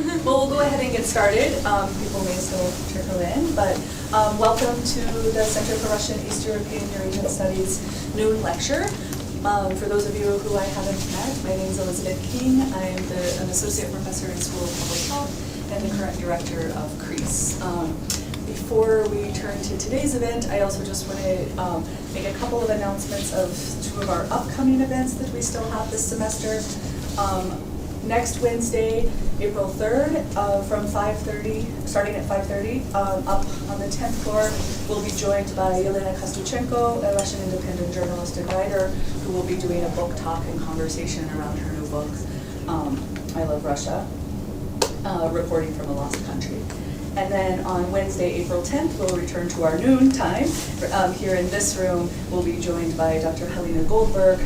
Well, we'll go ahead and get started. People may still trickle in, but welcome to the Center for Russian, East European, Eurasian Studies noon lecture. For those of you who I haven't met, my name is Elizabeth King. I am an associate professor in School of Public Health and the current director of CREASE. Before we turn to today's event, I also just want to make a couple of announcements of two of our upcoming events that we still have this semester. Next Wednesday, April 3rd, from 5:30, starting at 5:30, up on the 10th floor, we'll be joined by Elena Kostuchenko, a Russian independent journalist and writer, who will be doing a book talk and conversation around her new book, I Love Russia, reporting from a lost country. And then on Wednesday, April 10th, we'll return to our noon time. Here in this room, we'll be joined by Dr. Helena Goldberg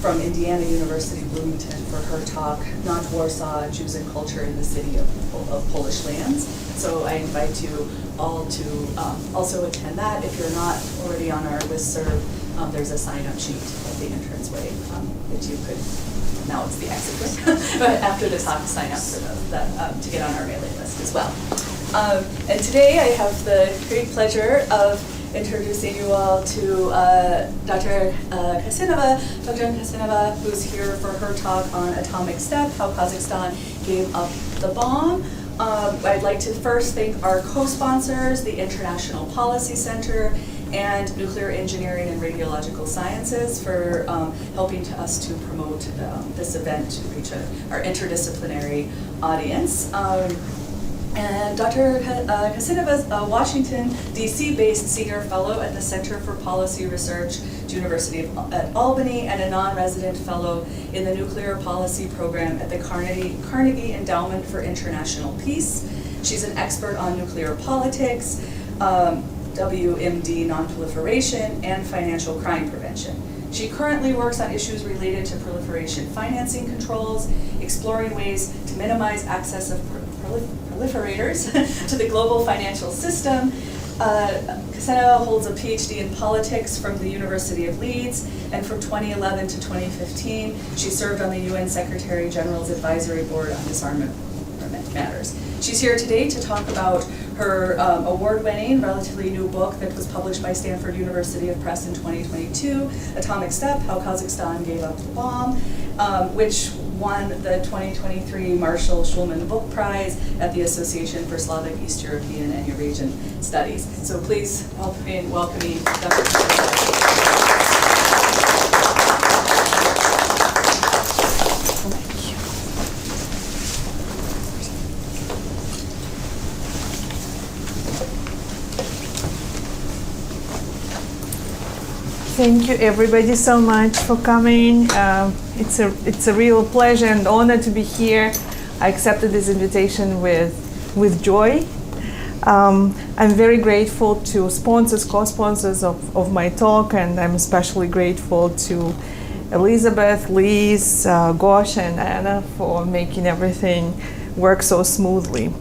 from Indiana University, Bloomington, for her talk, Not Warsaw, Jews and Culture in the City of Polish Lands. So I invite you all to also attend that. If you're not already on our listserv, there's a sign-up sheet at the entranceway that you could, now it's the exit way, but after the talk, sign up for that to get on our mailing list as well. And today I have the great pleasure of introducing you all to Dr. Kasinova, who's here for her talk on Atomic Steppe, how Kazakhstan gave up the bomb. I'd like to first thank our co-sponsors, the International Policy Center and Nuclear Engineering and Radiological Sciences, for helping us to promote this event to reach our interdisciplinary audience. And Dr. Kasinova is a Washington, D.C.-based senior fellow at the Center for Policy Research at University at Albany, and a non-resident fellow in the Nuclear Policy Program at the Carnegie Endowment for International Peace. She's an expert on nuclear politics, WMD non-proliferation, and financial crime prevention. She currently works on issues related to proliferation financing controls, exploring ways to minimize access of proliferators to the global financial system. Kasinova holds a PhD in politics from the University of Leeds, and from 2011 to 2015, she served on the UN Secretary General's Advisory Board on Disarmament Matters. She's here today to talk about her award-winning, relatively new book that was published by Stanford University of Press in 2022, Atomic Steppe, How Kazakhstan Gave Up the Bomb, which won the 2023 Marshall Schulman Book Prize at the Association for Slavic, East European, and Eurasian Studies. So please help me in welcoming Dr. Thank you, everybody, so much for coming. It's a real pleasure and honor to be here. I accepted this invitation with joy. I'm very grateful to sponsors, co-sponsors of my talk, and I'm especially grateful to Elizabeth, Liz, Gosh, and Anna for making everything work so smoothly.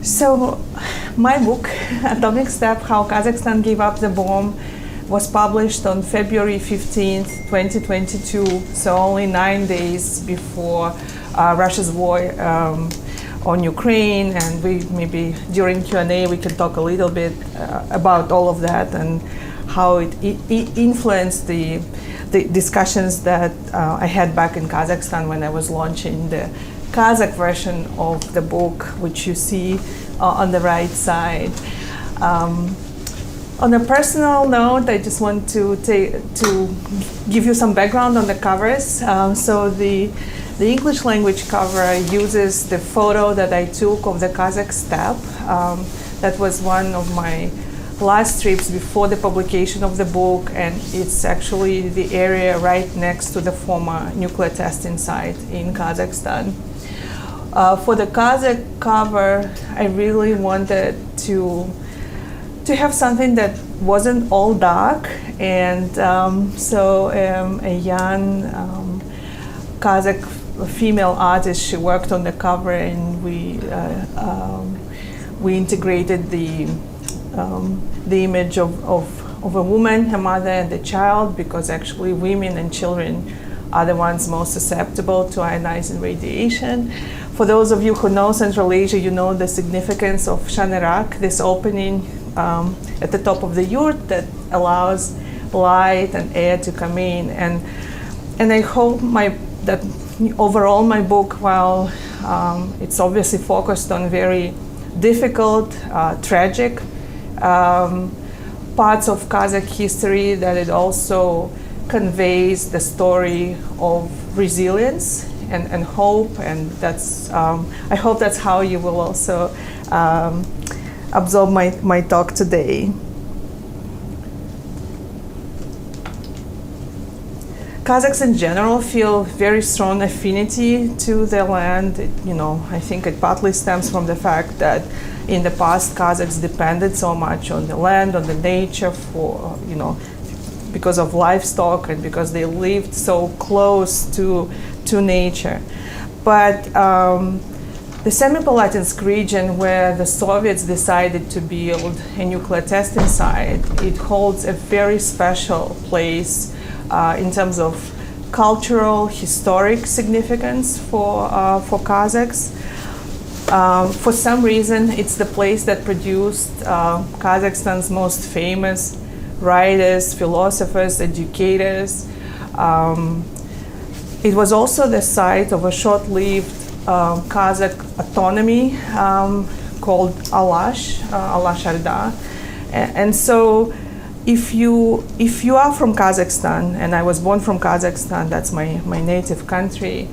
So my book, Atomic Steppe, How Kazakhstan Gave Up the Bomb, was published on February 15th, 2022, so only 9 days before Russia's war on Ukraine, and maybe during Q&A we can talk a little bit about all of that and how it influenced the discussions that I had back in Kazakhstan when I was launching the Kazakh version of the book, which you see on the right side. On a personal note, I just want to give you some background on the covers. So the English language cover uses the photo that I took of the Kazakh steppe. That was one of my last trips before the publication of the book, and it's actually the area right next to the former nuclear testing site in Kazakhstan. For the Kazakh cover, I really wanted to have something that wasn't all dark, and so a young Kazakh female artist, she worked on the cover, and we integrated the image of of a woman, a mother, and a child, because actually women and children are the ones most susceptible to ionizing radiation. For those of you who know Central Asia, you know the significance of Shanerak, this opening at the top of the yurt that allows light and air to come in. And I hope that overall my book, while it's obviously focused on very difficult, tragic parts of Kazakh history, that it also conveys the story of resilience and hope, and that's I hope that's how you will also absorb my talk today. Kazakhs in general feel very strong affinity to their land. I think it partly stems from the fact that in the past Kazakhs depended so much on the land, on the nature for, because of livestock and because they lived so close to nature. But the Semipalatinsk region, where the Soviets decided to build a nuclear testing site, it holds a very special place in terms of cultural, historic significance for Kazakhs. For some reason, it's the place that produced Kazakhstan's most famous writers, philosophers, educators. It was also the site of a short-lived Kazakh autonomy called Alash Arda. And so if you are from Kazakhstan, and I was born from Kazakhstan, that's my native country,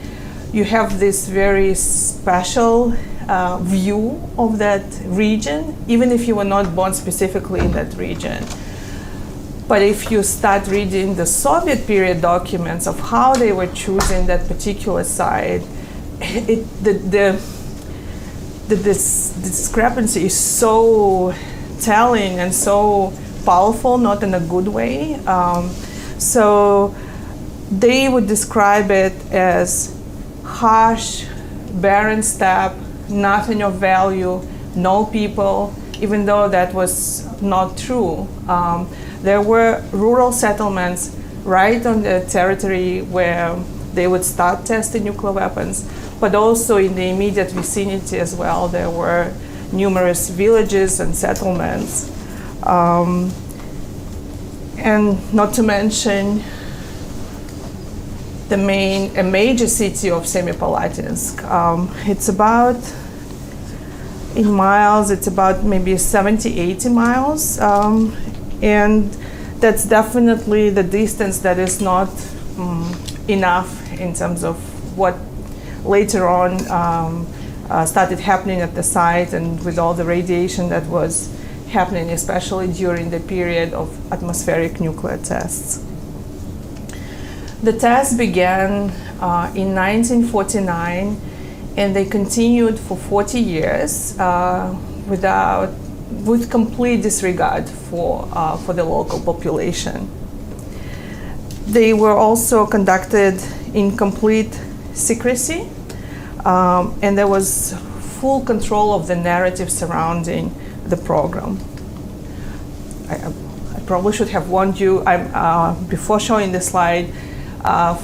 you have this very special view of that region, even if you were not born specifically in that region. But if you start reading the Soviet period documents of how they were choosing that particular site, the discrepancy is so telling and so powerful, not in a good way. So they would describe it as harsh, barren steppe, nothing of value, no people, even though that was not true. There were rural settlements right on the territory where they would start testing nuclear weapons, but also in the immediate vicinity as well. There were numerous villages and settlements. And not to mention a major city of Semipalatinsk. It's about, in miles, it's about maybe 70, 80 miles. And that's definitely the distance that is not enough in terms of what later on started happening at the site, and with all the radiation that was happening, especially during the period of atmospheric nuclear tests. The tests began in 1949, and they continued for 40 years with complete disregard for the local population. They were also conducted in complete secrecy, and there was full control of the narrative surrounding the program. I probably should have warned you before showing the slide.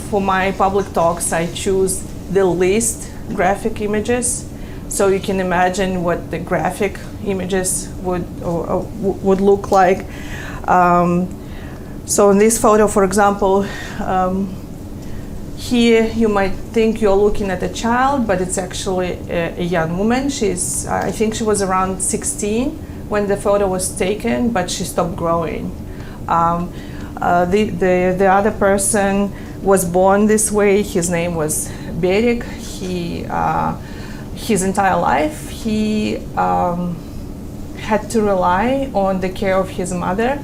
For my public talks, I choose the least graphic images, so you can imagine what the graphic images would look like. So in this photo, for example, here you might think you're looking at a child, but it's actually a young woman. I think she was around 16 when the photo was taken, but she stopped growing. The other person was born this way. His name was Berik. His entire life, he had to rely on the care of his mother.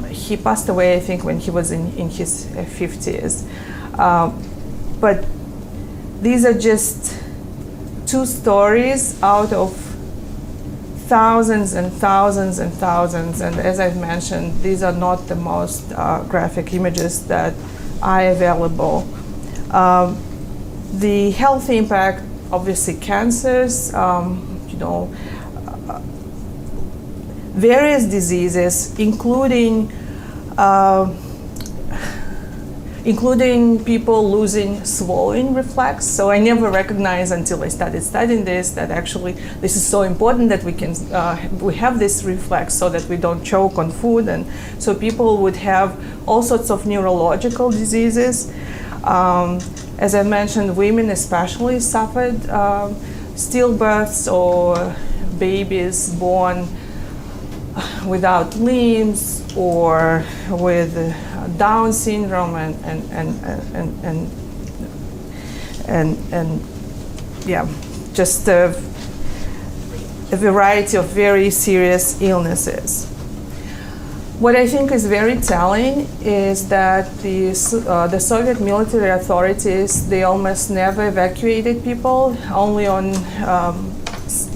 He passed away, I think, when he was in his 50s. But these are just two stories out of thousands and thousands and thousands. And as I've mentioned, these are not the most graphic images that are available. The health impact, various diseases, including people losing swallowing reflex. So I never recognized until I started studying this that actually this is so important that we have this reflex so that we don't choke on food. And so people would have all sorts of neurological diseases. As I mentioned, women especially suffered stillbirths or babies born without limbs or with Down syndrome and yeah, just a variety of very serious illnesses. What I think is very telling is that the Soviet military authorities, they almost never evacuated people, only on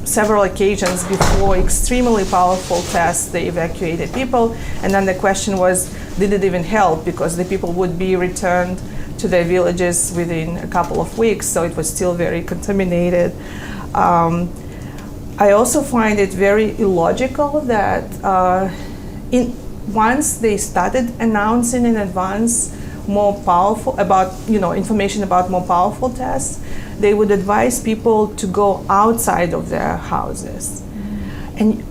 several occasions before extremely powerful tests they evacuated people. And then the question was, did it even help? Because the people would be returned to their villages within a couple of weeks, so it was still very contaminated. I also find it very illogical that once they started announcing in advance more powerful information about more powerful tests, they would advise people to go outside of their houses. And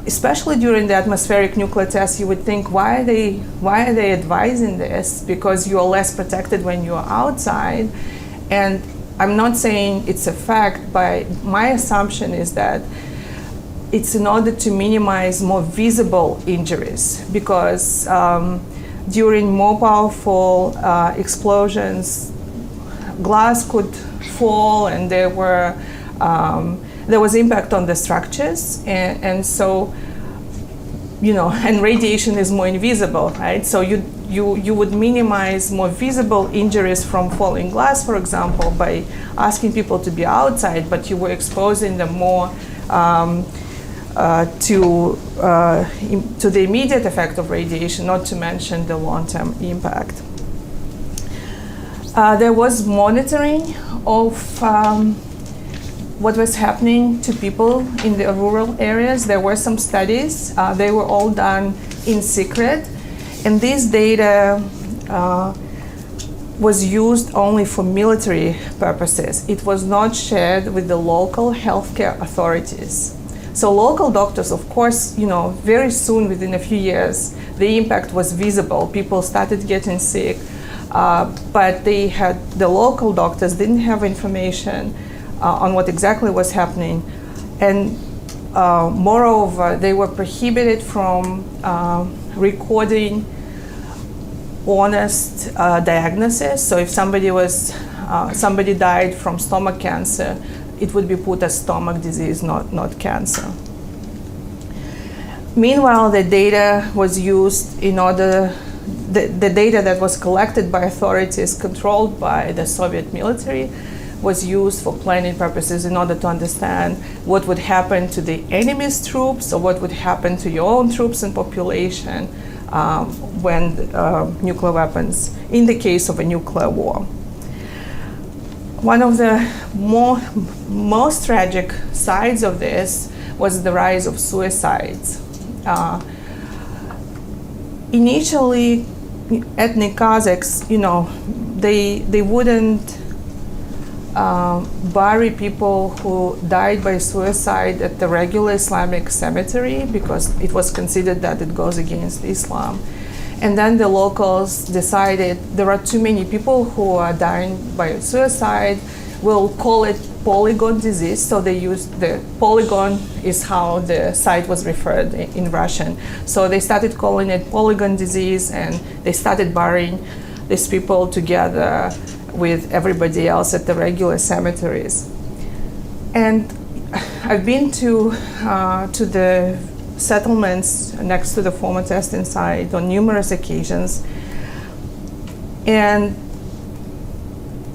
especially during the atmospheric nuclear tests, you would think, why are they advising this? Because you are less protected when you are outside. And I'm not saying it's a fact, but my assumption is that it's in order to minimize more visible injuries, because during more powerful explosions, glass could fall, and there was impact on the structures, and so, and radiation is more invisible, right? So you would minimize more visible injuries from falling glass, for example, by asking people to be outside, but you were exposing them more to the immediate effect of radiation, not to mention the long-term impact. There was monitoring of what was happening to people in the rural areas. There were some studies. They were all done in secret. And this data was used only for military purposes. It was not shared with the local healthcare authorities. So local doctors, of course, very soon, within a few years, the impact was visible. People started getting sick, but the local doctors didn't have information on what exactly was happening. And moreover, they were prohibited from recording honest diagnosis. So if somebody died from stomach cancer, it would be put as stomach disease, not cancer. Meanwhile, the data was used the data that was collected by authorities controlled by the Soviet military was used for planning purposes in order to understand what would happen to the enemy's troops or what would happen to your own troops and population when nuclear weapons, in the case of a nuclear war. One of the most tragic sides of this was the rise of suicides. Initially, ethnic Kazakhs, they wouldn't bury people who died by suicide at the regular Islamic cemetery because it was considered that it goes against Islam. And then the locals decided there are too many people who are dying by suicide. We'll call it polygon disease. So they used the polygon is how the site was referred in Russian. So they started calling it polygon disease, and they started burying these people together with everybody else at the regular cemeteries. And I've been to the settlements next to the former testing site on numerous occasions, and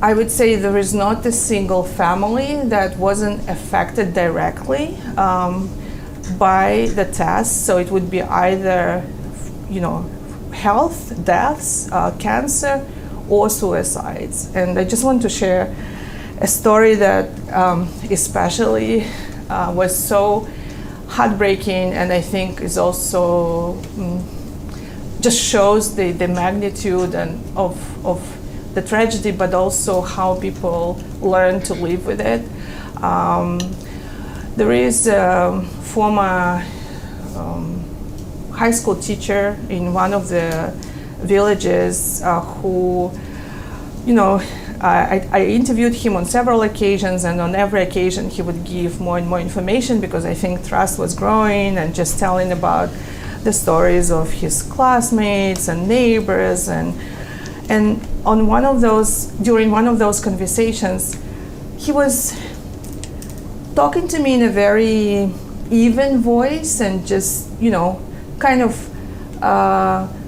I would say there is not a single family that wasn't affected directly by the test. So it would be either, health, deaths, cancer, or suicides. And I just want to share a story that especially was so heartbreaking, and I think is also just shows the magnitude and of the tragedy, but also how people learn to live with it. There is a former high school teacher in one of the villages who, I interviewed him on several occasions, and on every occasion he would give more and more information because I think trust was growing, and just telling about the stories of his classmates and neighbors, and on during one of those conversations, he was talking to me in a very even voice and just, kind of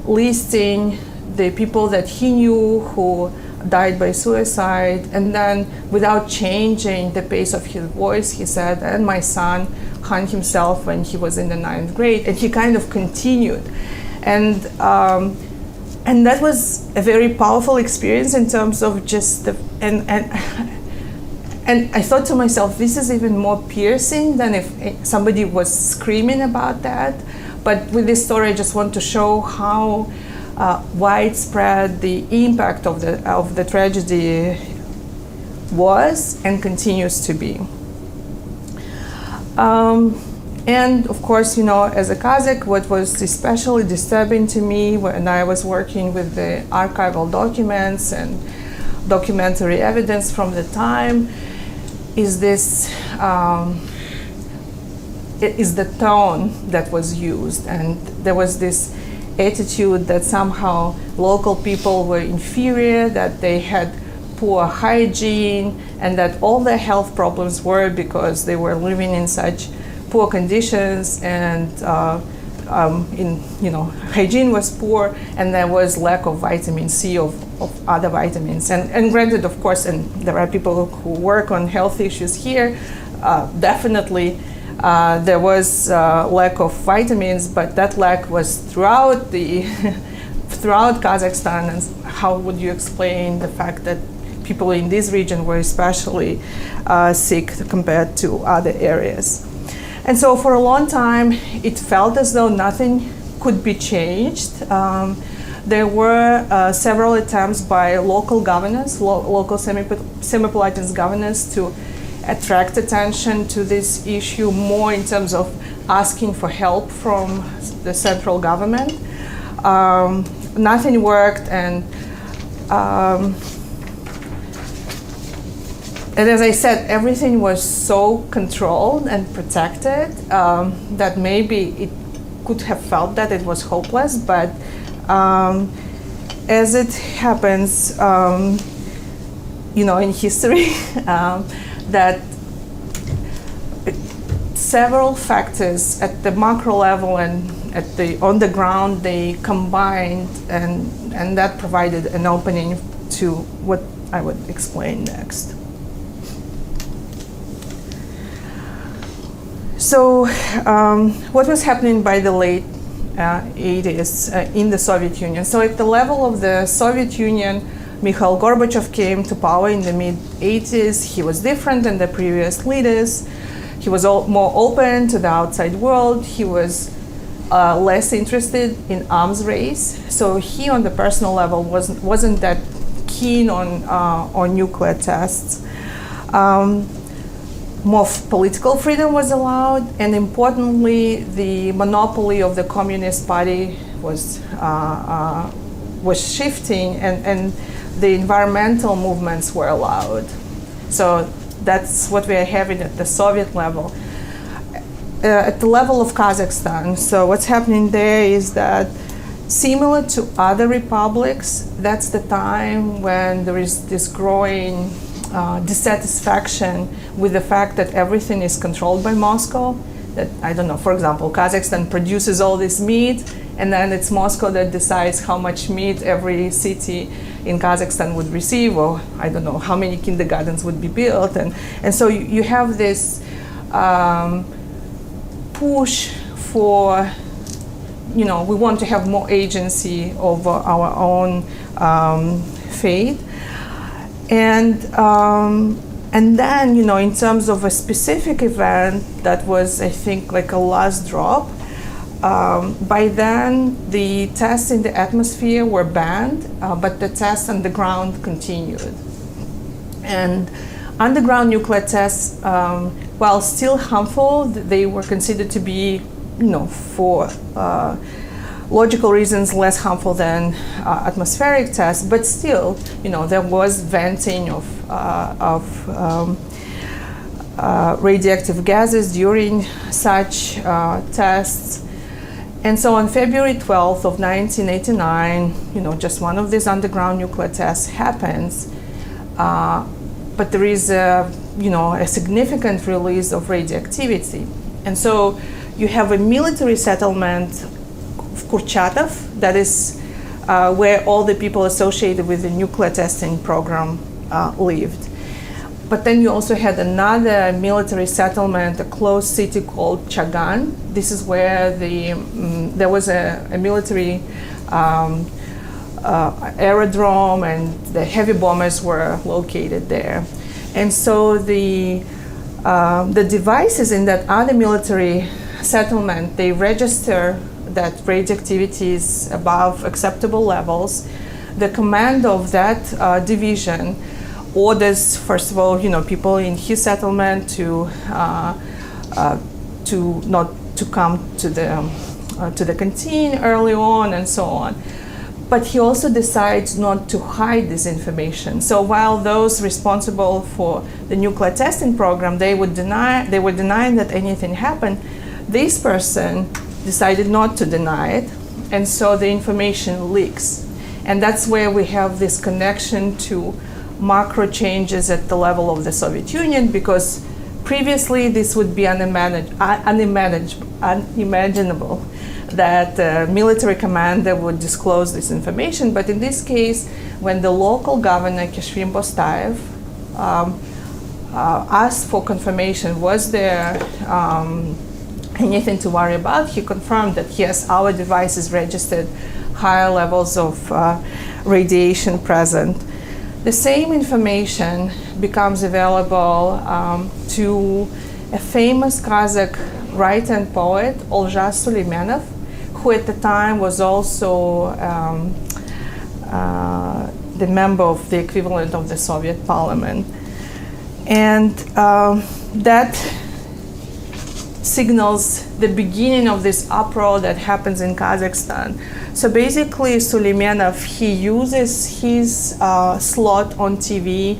listing the people that he knew who died by suicide, and then without changing the pace of his voice, he said, and my son hung himself when he was in the 9th grade, and he kind of continued. And that was a very powerful experience in terms of just and I thought to myself, this is even more piercing than if somebody was screaming about that. But with this story, I just want to show how widespread the impact of the tragedy was and continues to be. And of course, as a Kazakh, what was especially disturbing to me when I was working with the archival documents and documentary evidence from the time is this is the tone that was used, and there was this attitude that somehow local people were inferior, that they had poor hygiene, and that all their health problems were because they were living in such poor conditions, and hygiene was poor, and there was lack of vitamin C, of other vitamins. And granted, of course, and there are people who work on health issues here, definitely there was lack of vitamins, but that lack was throughout throughout Kazakhstan. And how would you explain the fact that people in this region were especially sick compared to other areas? And so for a long time, it felt as though nothing could be changed. There were several attempts by local governors, local semi-political governors, to attract attention to this issue more in terms of asking for help from the central government. Nothing worked, and as I said, everything was so controlled and protected that maybe it could have felt that it was hopeless, but as it happens, in history, that several factors at the macro level and on the ground, they combined, and that provided an opening to what I would explain next. So what was happening by the late 80s in the Soviet Union? So at the level of the Soviet Union, Mikhail Gorbachev came to power in the mid-80s. He was different than the previous leaders. He was more open to the outside world. He was less interested in arms race. So he, on the personal level, wasn't that keen on nuclear tests. More political freedom was allowed, and importantly, the monopoly of the Communist Party was shifting, and the environmental movements were allowed. So that's what we are having at the Soviet level. At the level of Kazakhstan, so what's happening there is that, similar to other republics, that's the time when there is this growing dissatisfaction with the fact that everything is controlled by Moscow. That, I don't know, for example, Kazakhstan produces all this meat, and then it's Moscow that decides how much meat every city in Kazakhstan would receive, or I don't know how many kindergartens would be built. And so you have this push for, we want to have more agency over our own fate. And And then, in terms of a specific event that was, I think, like a last drop, by then the tests in the atmosphere were banned, but the tests on the ground continued. And underground nuclear tests, while still harmful, they were considered to be, for logical reasons, less harmful than atmospheric tests. But still, there was venting of radioactive gases during such tests. And so on February 12th of 1989, just one of these underground nuclear tests happens. But there is a significant release of radioactivity. And so you have a military settlement of Kurchatov, that is where all the people associated with the nuclear testing program lived. But then you also had another military settlement, a closed city called Chagan. This is where there was a military aerodrome, and the heavy bombers were located there. And so the devices in that other military settlement, they register that radioactivity is above acceptable levels. The command of that division orders, first of all, people in his settlement to not to come to the canteen early on, and so on. But he also decides not to hide this information. So while those responsible for the nuclear testing program, they were denying that anything happened, this person decided not to deny it, and so the information leaks. And that's where we have this connection to macro changes at the level of the Soviet Union, because previously this would be unimaginable that a military commander would disclose this information. But in this case, when the local governor, Kishvin Bostaev, asked for confirmation, was there anything to worry about, he confirmed that yes, our devices registered higher levels of radiation present. The same information becomes available to a famous Kazakh writer and poet, Olja Suleimanov, who at the time was also the member of the equivalent of the Soviet parliament. And that signals the beginning of this uproar that happens in Kazakhstan. So basically, Suleimanov, he uses his slot on TV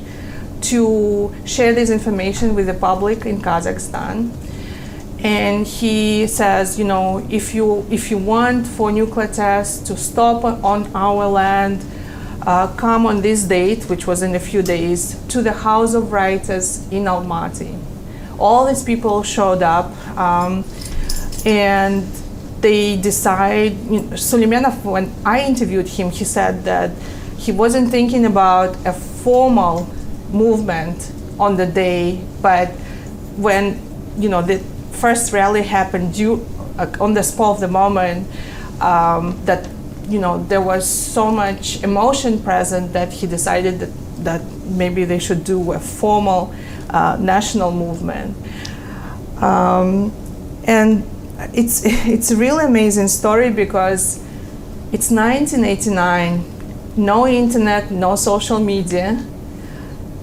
to share this information with the public in Kazakhstan. And he says, if you want for nuclear tests to stop on our land, come on this date, which was in a few days, to the House of Writers in Almaty. All these people showed up, and they decide, Suleimanov, when I interviewed him, he said that he wasn't thinking about a formal movement on the day, but when, the first rally happened on the spur of the moment, that, there was so much emotion present that he decided that maybe they should do a formal national movement. And it's a really amazing story, because it's 1989, no internet, no social media,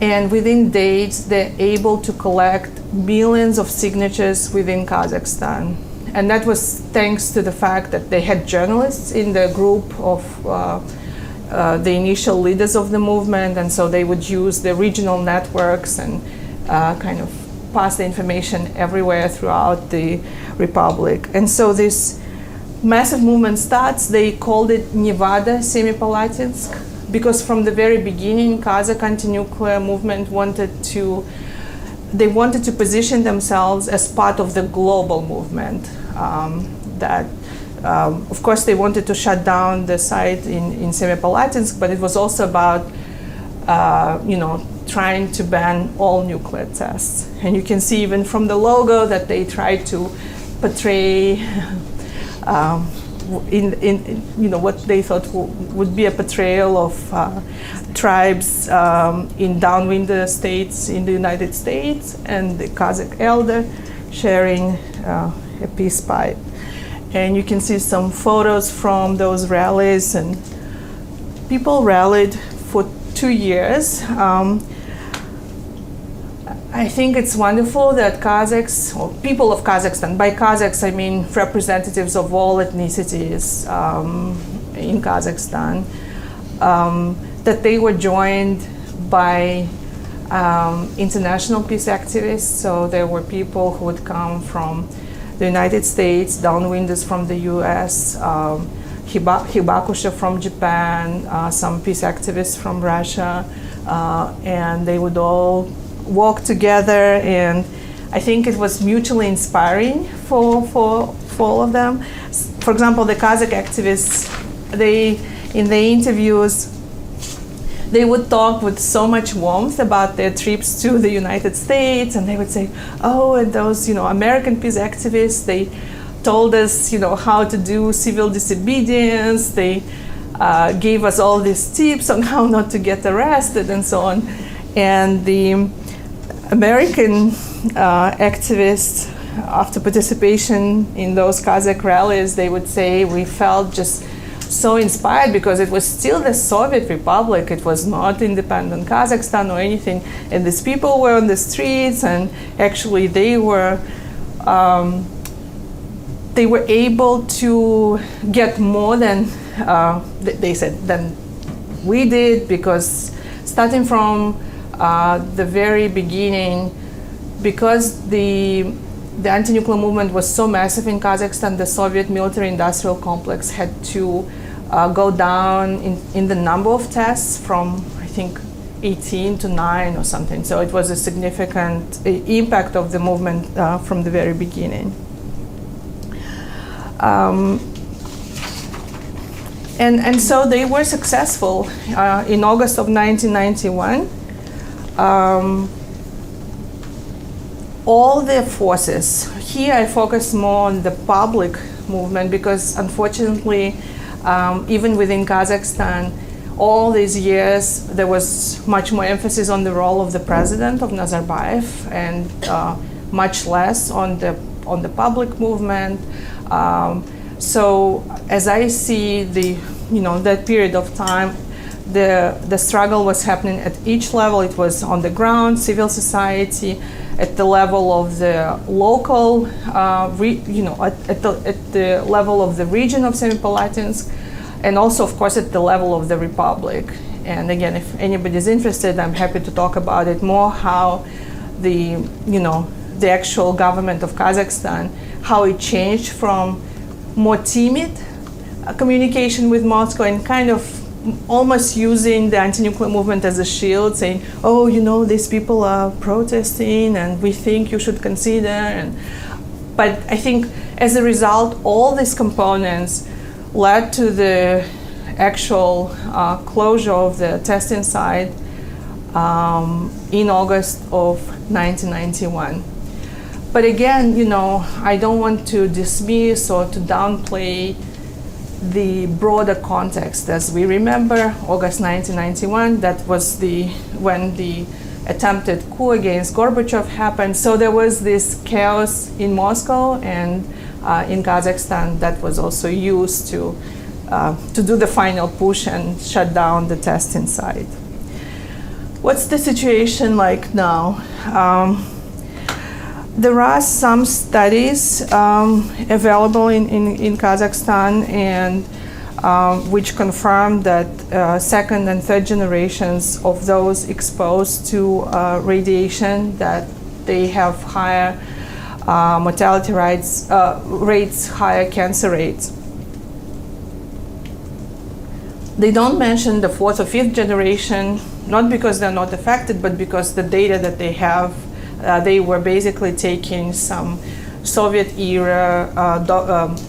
and within days they're able to collect millions of signatures within Kazakhstan. And that was thanks to the fact that they had journalists in the group of the initial leaders of the movement, and so they would use the regional networks and kind of pass the information everywhere throughout the republic. And so this massive movement starts. They called it Nevada Semipalatinsk, because from the very beginning, Kazakh anti-nuclear movement wanted to position themselves as part of the global movement. Of course, they wanted to shut down the site in Semipalatinsk, but it was also about trying to ban all nuclear tests. And you can see even from the logo that they tried to portray what they thought would be a portrayal of tribes in downwind states in the United States, and the Kazakh elder sharing a peace pipe. And you can see some photos from those rallies, and people rallied for 2 years. I think it's wonderful that Kazakhs, or people of Kazakhstan, by Kazakhs I mean representatives of all ethnicities in Kazakhstan, that they were joined by international peace activists. So there were people who would come from the United States, downwinders from the US, Hibakusha from Japan, some peace activists from Russia, and they would all walk together, and I think it was mutually inspiring for all of them. For example, the Kazakh activists, in the interviews, they would talk with so much warmth about their trips to the United States, and they would say, oh, and those American peace activists, they told us how to do civil disobedience, they gave us all these tips on how not to get arrested and so on. And the American activists, after participation in those Kazakh rallies, they would say, we felt just so inspired because it was still the Soviet Republic. It was not independent Kazakhstan or anything. And these people were on the streets, and actually they were able to get more than, they said, than we did, because starting from the very beginning, because the anti-nuclear movement was so massive in Kazakhstan, the Soviet military-industrial complex had to go down in the number of tests from, I think, 18 to 9 or something. So it was a significant impact of the movement from the very beginning. And so they were successful. In August of 1991, all the forces, here I focus more on the public movement, because unfortunately, even within Kazakhstan, all these years there was much more emphasis on the role of the president, of Nazarbayev, and much less on the public movement. So as I see that period of time, the struggle was happening at each level. It was on the ground, civil society, at the level of the local, at the level of the region of Semipalatinsk, and also, of course, at the level of the republic. And again, if anybody's interested, I'm happy to talk about it more, how the actual government of Kazakhstan, how it changed from more timid communication with Moscow and kind of almost using the anti-nuclear movement as a shield, saying, oh, these people are protesting and we think you should consider. But I think as a result, all these components led to the actual closure of the testing site in August of 1991. But again, I don't want to dismiss or to downplay the broader context. As we remember, August 1991, that was when the attempted coup against Gorbachev happened. So there was this chaos in Moscow and in Kazakhstan that was also used to do the final push and shut down the testing site. What's the situation like now? There are some studies available in Kazakhstan, and which confirm that second and third generations of those exposed to radiation, that they have higher mortality rates, higher cancer rates. They don't mention the fourth or fifth generation, not because they're not affected, but because the data that they have, they were basically taking some Soviet era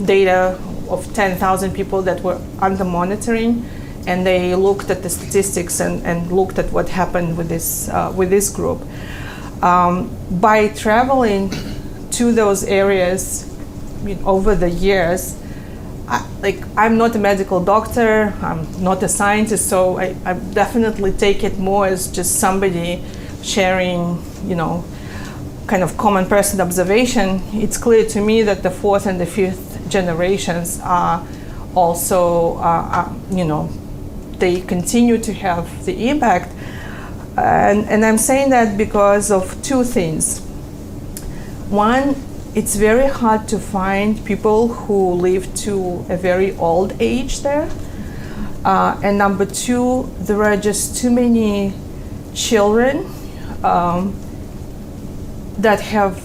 data of 10,000 people that were under monitoring, and they looked at the statistics and looked at what happened with this group. By traveling to those areas over the years, I'm not a medical doctor, I'm not a scientist, so I definitely take it more as just somebody sharing, kind of common person observation. It's clear to me that the fourth and the fifth generations are also, they continue to have the impact. And I'm saying that because of two things. One, it's very hard to find people who live to a very old age there. And number two, there are just too many children that have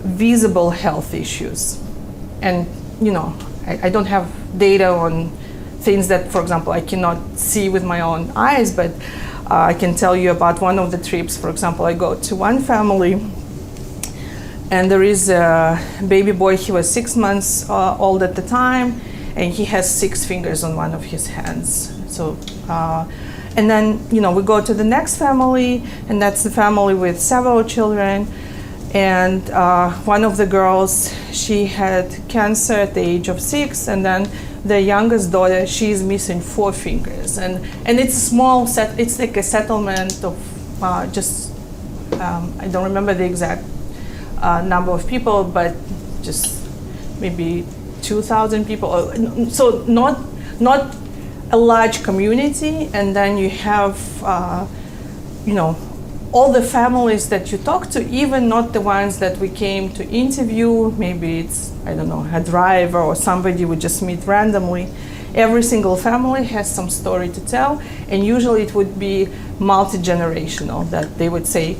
visible health issues. And, I don't have data on things that, for example, I cannot see with my own eyes, but I can tell you about one of the trips. For example, I go to one family, and there is a baby boy. He was 6 months old at the time, and he has 6 fingers on one of his hands. So, and then, we go to the next family, and that's the family with several children. And one of the girls, she had cancer at the age of 6, and then the youngest daughter, she's missing 4 fingers. And it's a small set, it's like a settlement of I don't remember the exact number of people, but just maybe 2,000 people. So not a large community, and then you have, all the families that you talk to, even not the ones that we came to interview, maybe it's, I don't know, a driver or somebody we just meet randomly. Every single family has some story to tell, and usually it would be multi-generational, that they would say,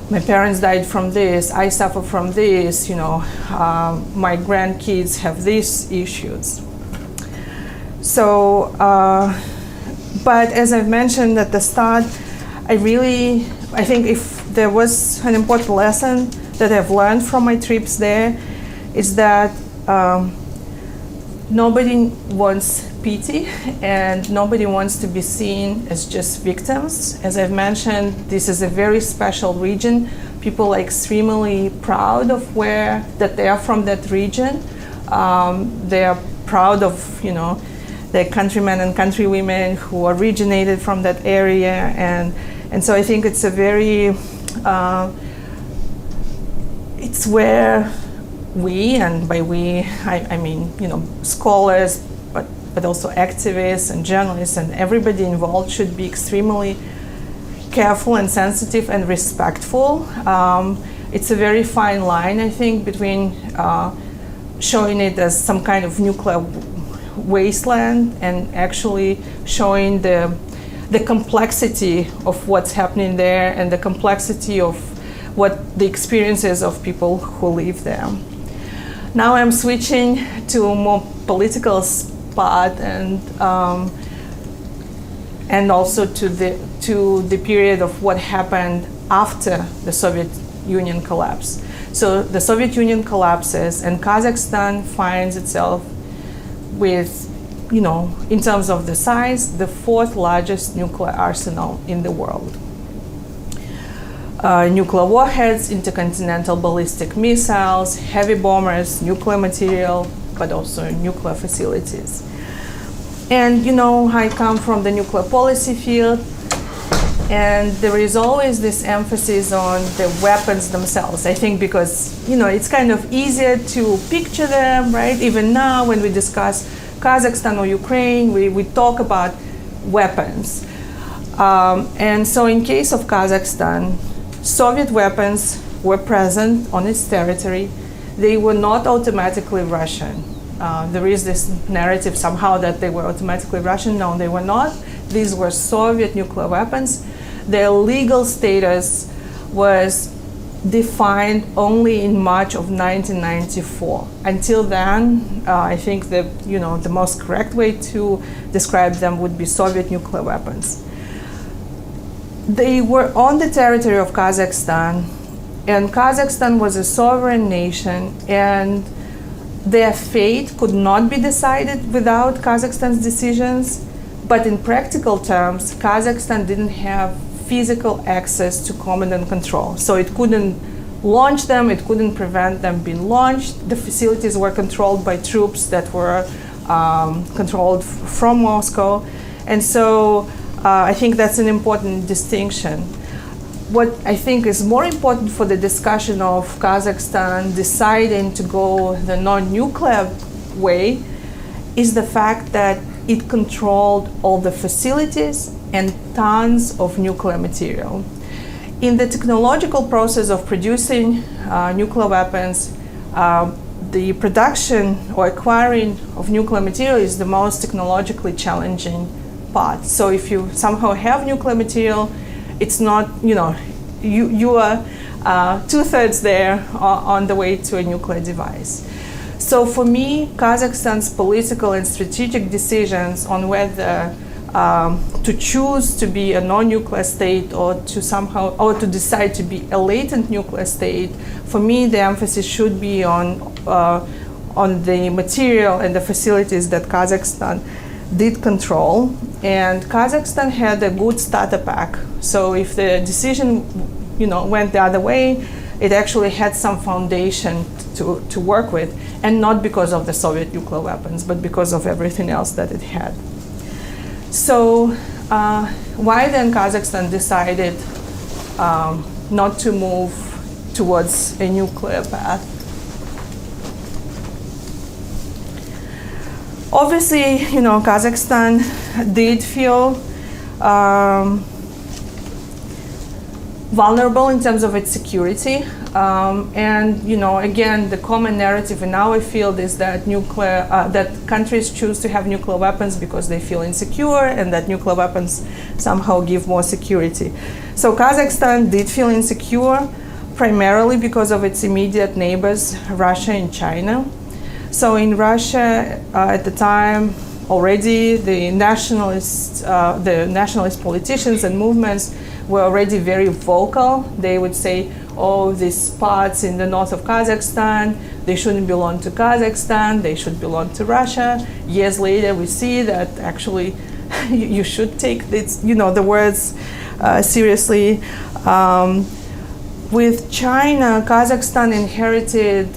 my parents died from this, I suffer from this, my grandkids have these issues. So, but as I've mentioned at the start, I think if there was an important lesson that I've learned from my trips there, is that nobody wants pity and nobody wants to be seen as just victims. As I've mentioned, this is a very special region. People are extremely proud of that they are from that region. They are proud of, their countrymen and countrywomen who originated from that area, and so I think it's a very, it's where we, and by we, I mean, scholars, but also activists and journalists and everybody involved should be extremely careful and sensitive and respectful. It's a very fine line, I think, between showing it as some kind of nuclear wasteland and actually showing the complexity of what's happening there and the complexity of what the experiences of people who live there. Now I'm switching to a more political spot and also to the period of what happened after the Soviet Union collapse. So the Soviet Union collapses and Kazakhstan finds itself with, in terms of the size, the 4th largest nuclear arsenal in the world. Nuclear warheads, intercontinental ballistic missiles, heavy bombers, nuclear material, but also nuclear facilities. And I come from the nuclear policy field, and there is always this emphasis on the weapons themselves. I think because, it's kind of easier to picture them, right? Even now when we discuss Kazakhstan or Ukraine, we talk about weapons. And so in case of Kazakhstan, Soviet weapons were present on its territory. They were not automatically Russian. There is this narrative somehow that they were automatically Russian. No, they were not. These were Soviet nuclear weapons. Their legal status was defined only in March of 1994. Until then, I think that the most correct way to describe them would be Soviet nuclear weapons. They were on the territory of Kazakhstan, and Kazakhstan was a sovereign nation, and their fate could not be decided without Kazakhstan's decisions. But in practical terms, Kazakhstan didn't have physical access to command and control. So it couldn't launch them, it couldn't prevent them being launched. The facilities were controlled by troops that were controlled from Moscow. And so I think that's an important distinction. What I think is more important for the discussion of Kazakhstan deciding to go the non-nuclear way is the fact that it controlled all the facilities and tons of nuclear material. In the technological process of producing nuclear weapons, the production or acquiring of nuclear material is the most technologically challenging part. So if you somehow have nuclear material, it's not, you are 2/3 there on the way to a nuclear device. So for me, Kazakhstan's political and strategic decisions on whether to choose to be a non-nuclear state or to decide to be a latent nuclear state, for me the emphasis should be on the material and the facilities that Kazakhstan did control. And Kazakhstan had a good starter pack. So if the decision went the other way, it actually had some foundation to work with, and not because of the Soviet nuclear weapons, but because of everything else that it had. So why then Kazakhstan decided not to move towards a nuclear path? Obviously, Kazakhstan did feel vulnerable in terms of its security. And again, the common narrative in our field is that that countries choose to have nuclear weapons because they feel insecure, and that nuclear weapons somehow give more security. So Kazakhstan did feel insecure, primarily because of its immediate neighbors, Russia and China. So in Russia, at the time, already the nationalist politicians and movements were already very vocal. They would say, oh, these parts in the north of Kazakhstan, they shouldn't belong to Kazakhstan, they should belong to Russia. Years later, we see that actually you should take the words seriously. With China, Kazakhstan inherited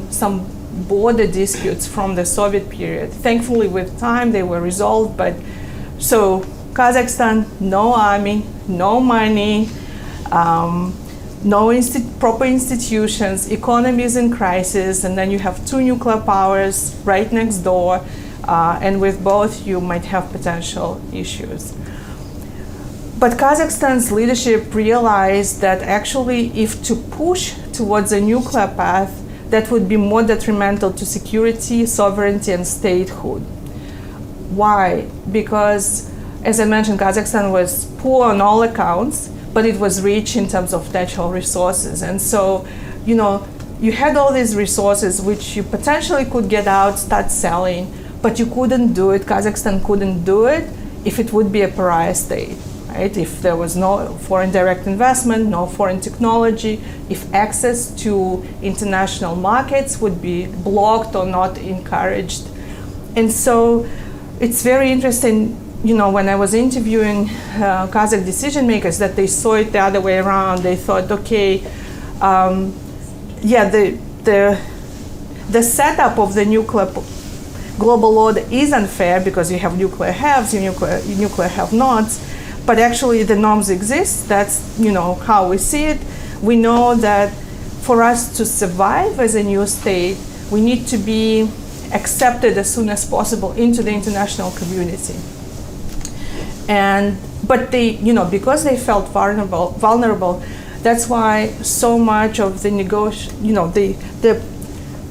some border disputes from the Soviet period. Thankfully, with time, they were resolved. But so Kazakhstan, no army, no money, no proper institutions, economy is in crisis, and then you have two nuclear powers right next door, and with both you might have potential issues. But Kazakhstan's leadership realized that actually if to push towards a nuclear path, that would be more detrimental to security, sovereignty, and statehood. Why? Because, as I mentioned, Kazakhstan was poor on all accounts, but it was rich in terms of natural resources. And so, you had all these resources which you potentially could get out, start selling, but you couldn't do it. Kazakhstan couldn't do it if it would be a pariah state. Right? If there was no foreign direct investment, no foreign technology, if access to international markets would be blocked or not encouraged. And so it's very interesting, when I was interviewing Kazakh decision makers, that they saw it the other way around. They thought, okay, the setup of the nuclear global order is unfair because you have nuclear haves, nuclear have-nots. But actually the norms exist. That's how we see it. We know that for us to survive as a new state, we need to be accepted as soon as possible into the international community. But they, because they felt vulnerable, that's why so much of the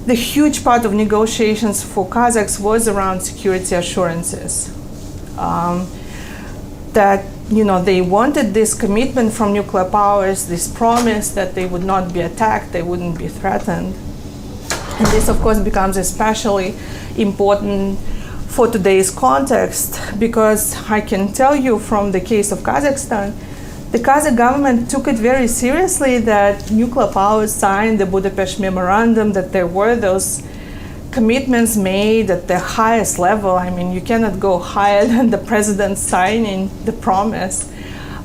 the huge part of negotiations for Kazakhs was around security assurances. That they wanted this commitment from nuclear powers, this promise that they would not be attacked, they wouldn't be threatened. And this, of course, becomes especially important for today's context, because I can tell you from the case of Kazakhstan, the Kazakh government took it very seriously that nuclear powers signed the Budapest Memorandum, that there were those commitments made at the highest level. I mean, you cannot go higher than the president signing the promise.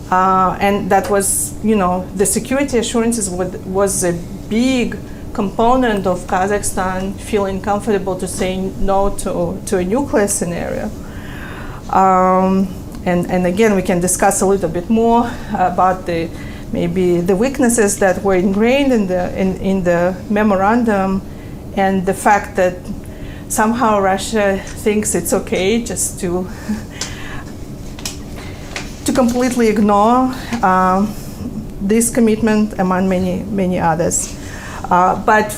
And that was, the security assurances was a big component of Kazakhstan feeling comfortable to say no to a nuclear scenario. And again, we can discuss a little bit more about maybe the weaknesses that were ingrained in the memorandum, and the fact that somehow Russia thinks it's okay just to completely ignore this commitment among many others. But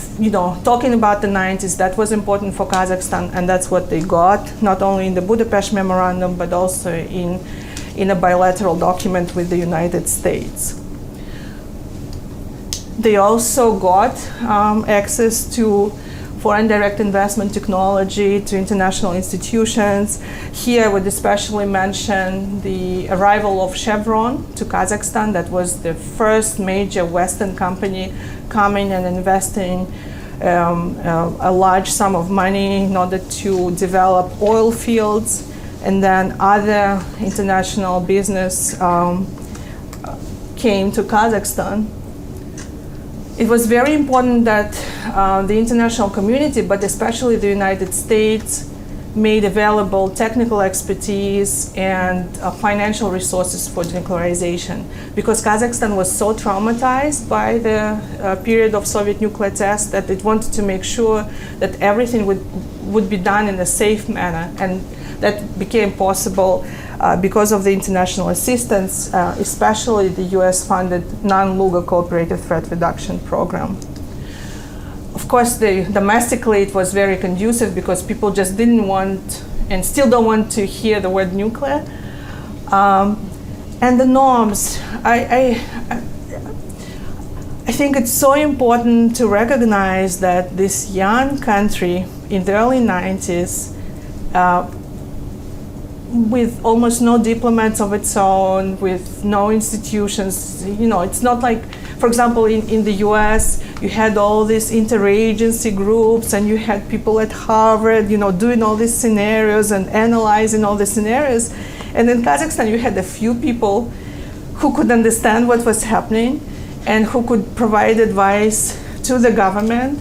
talking about the 90s, that was important for Kazakhstan, and that's what they got, not only in the Budapest Memorandum, but also in a bilateral document with the United States. They also got access to foreign direct investment technology, to international institutions. Here I would especially mention the arrival of Chevron to Kazakhstan. That was the first major Western company coming and investing a large sum of money in order to develop oil fields, and then other international business came to Kazakhstan. It was very important that the international community, but especially the United States, made available technical expertise and financial resources for denuclearization, because Kazakhstan was so traumatized by the period of Soviet nuclear tests that it wanted to make sure that everything would be done in a safe manner, and that became possible because of the international assistance, especially the US-funded non-Luga cooperative threat reduction program. Of course, domestically it was very conducive because people just didn't want, and still don't want, to hear the word nuclear. And the norms, I think it's so important to recognize that this young country in the early 90s, with almost no diplomats of its own, with no institutions, it's not like, for example, in the US, you had all these interagency groups, and you had people at Harvard, doing all these scenarios and analyzing all the scenarios. And in Kazakhstan, you had a few people who could understand what was happening and who could provide advice to the government.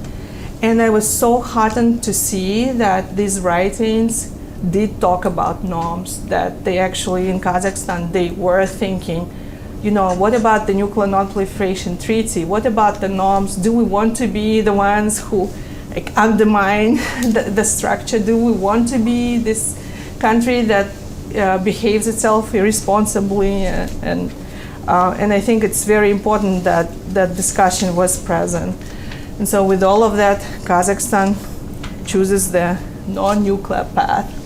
And I was so heartened to see that these writings did talk about norms, that they actually, in Kazakhstan, they were thinking, what about the nuclear non-proliferation treaty? What about the norms? Do we want to be the ones who undermine the structure? Do we want to be this country that behaves itself irresponsibly? And I think it's very important that that discussion was present. And so with all of that, Kazakhstan chooses the non-nuclear path.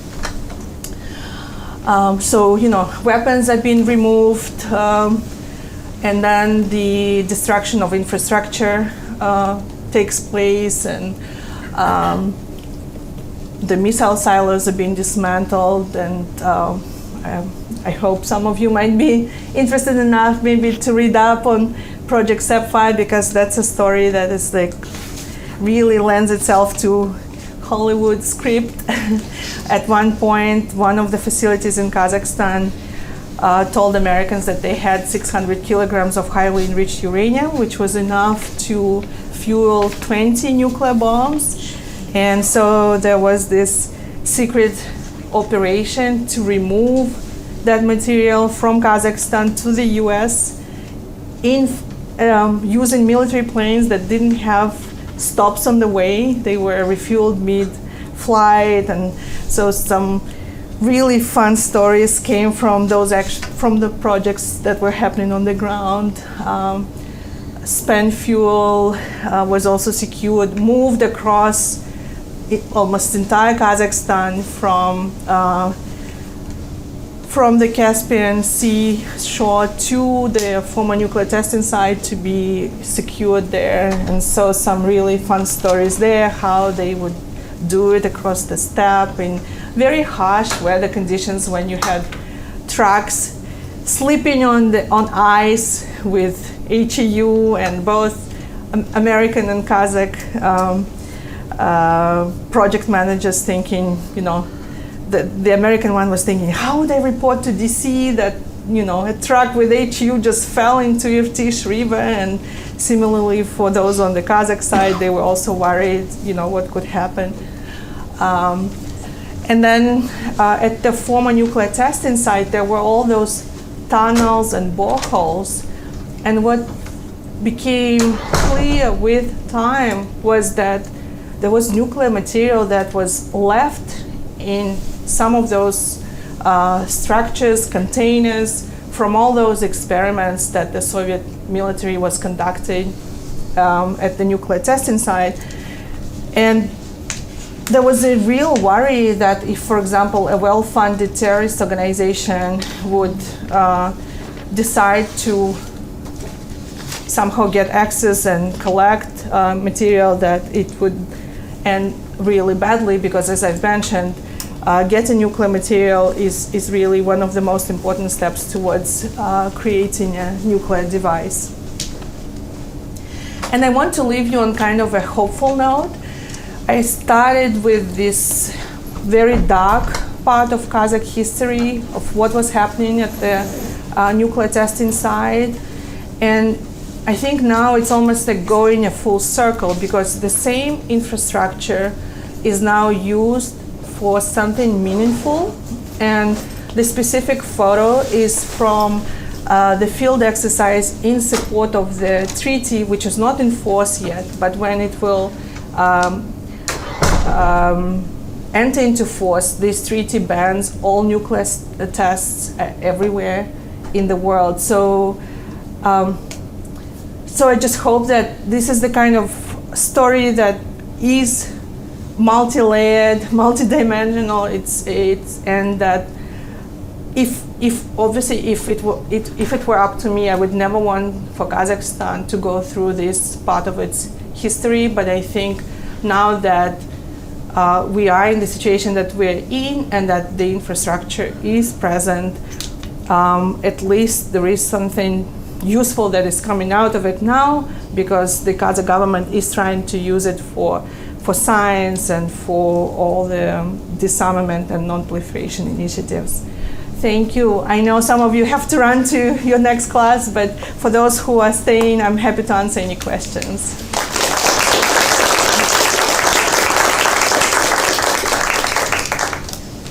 So, weapons have been removed, and then the destruction of infrastructure takes place, and the missile silos are being dismantled, and I hope some of you might be interested enough maybe to read up on Project Steppe, because that's a story that is really lends itself to Hollywood script. At one point, one of the facilities in Kazakhstan told Americans that they had 600 kilograms of highly enriched uranium, which was enough to fuel 20 nuclear bombs. And so there was this secret operation to remove that material from Kazakhstan to the US using military planes that didn't have stops on the way. They were refueled mid-flight, and so some really fun stories came from from the projects that were happening on the ground. Spent fuel was also secured, moved across almost entire Kazakhstan from the Caspian Sea shore to the former nuclear testing site to be secured there. And so some really fun stories there, how they would do it across the steppe in very harsh weather conditions, when you had trucks slipping on ice with HEU, and both American and Kazakh project managers thinking, the American one was thinking, how would I report to DC that a truck with HU just fell into Irtysh River, and similarly for those on the Kazakh side, they were also worried, what could happen. And then at the former nuclear testing site, there were all those tunnels and boreholes. And what became clear with time was that there was nuclear material that was left in some of those structures, containers, from all those experiments that the Soviet military was conducting at the nuclear testing site. And there was a real worry that if, for example, a well-funded terrorist organization would decide to somehow get access and collect material, that it would end really badly, because as I've mentioned, getting nuclear material is really one of the most important steps towards creating a nuclear device. And I want to leave you on kind of a hopeful note. I started with this very dark part of Kazakh history of what was happening at the nuclear testing site. And I think now it's almost like going a full circle, because the same infrastructure is now used for something meaningful. And the specific photo is from the field exercise in support of the treaty, which is not in force yet, but when it will enter into force, this treaty bans all nuclear tests everywhere in the world. So I just hope that this is the kind of story that is multi-layered, multi-dimensional. And that if it were up to me, I would never want for Kazakhstan to go through this part of its history. But I think now that we are in the situation that we're in, and that the infrastructure is present, at least there is something useful that is coming out of it now, because the Kazakh government is trying to use it for science and for all the disarmament and non-proliferation initiatives. Thank you. I know some of you have to run to your next class, but for those who are staying, I'm happy to answer any questions.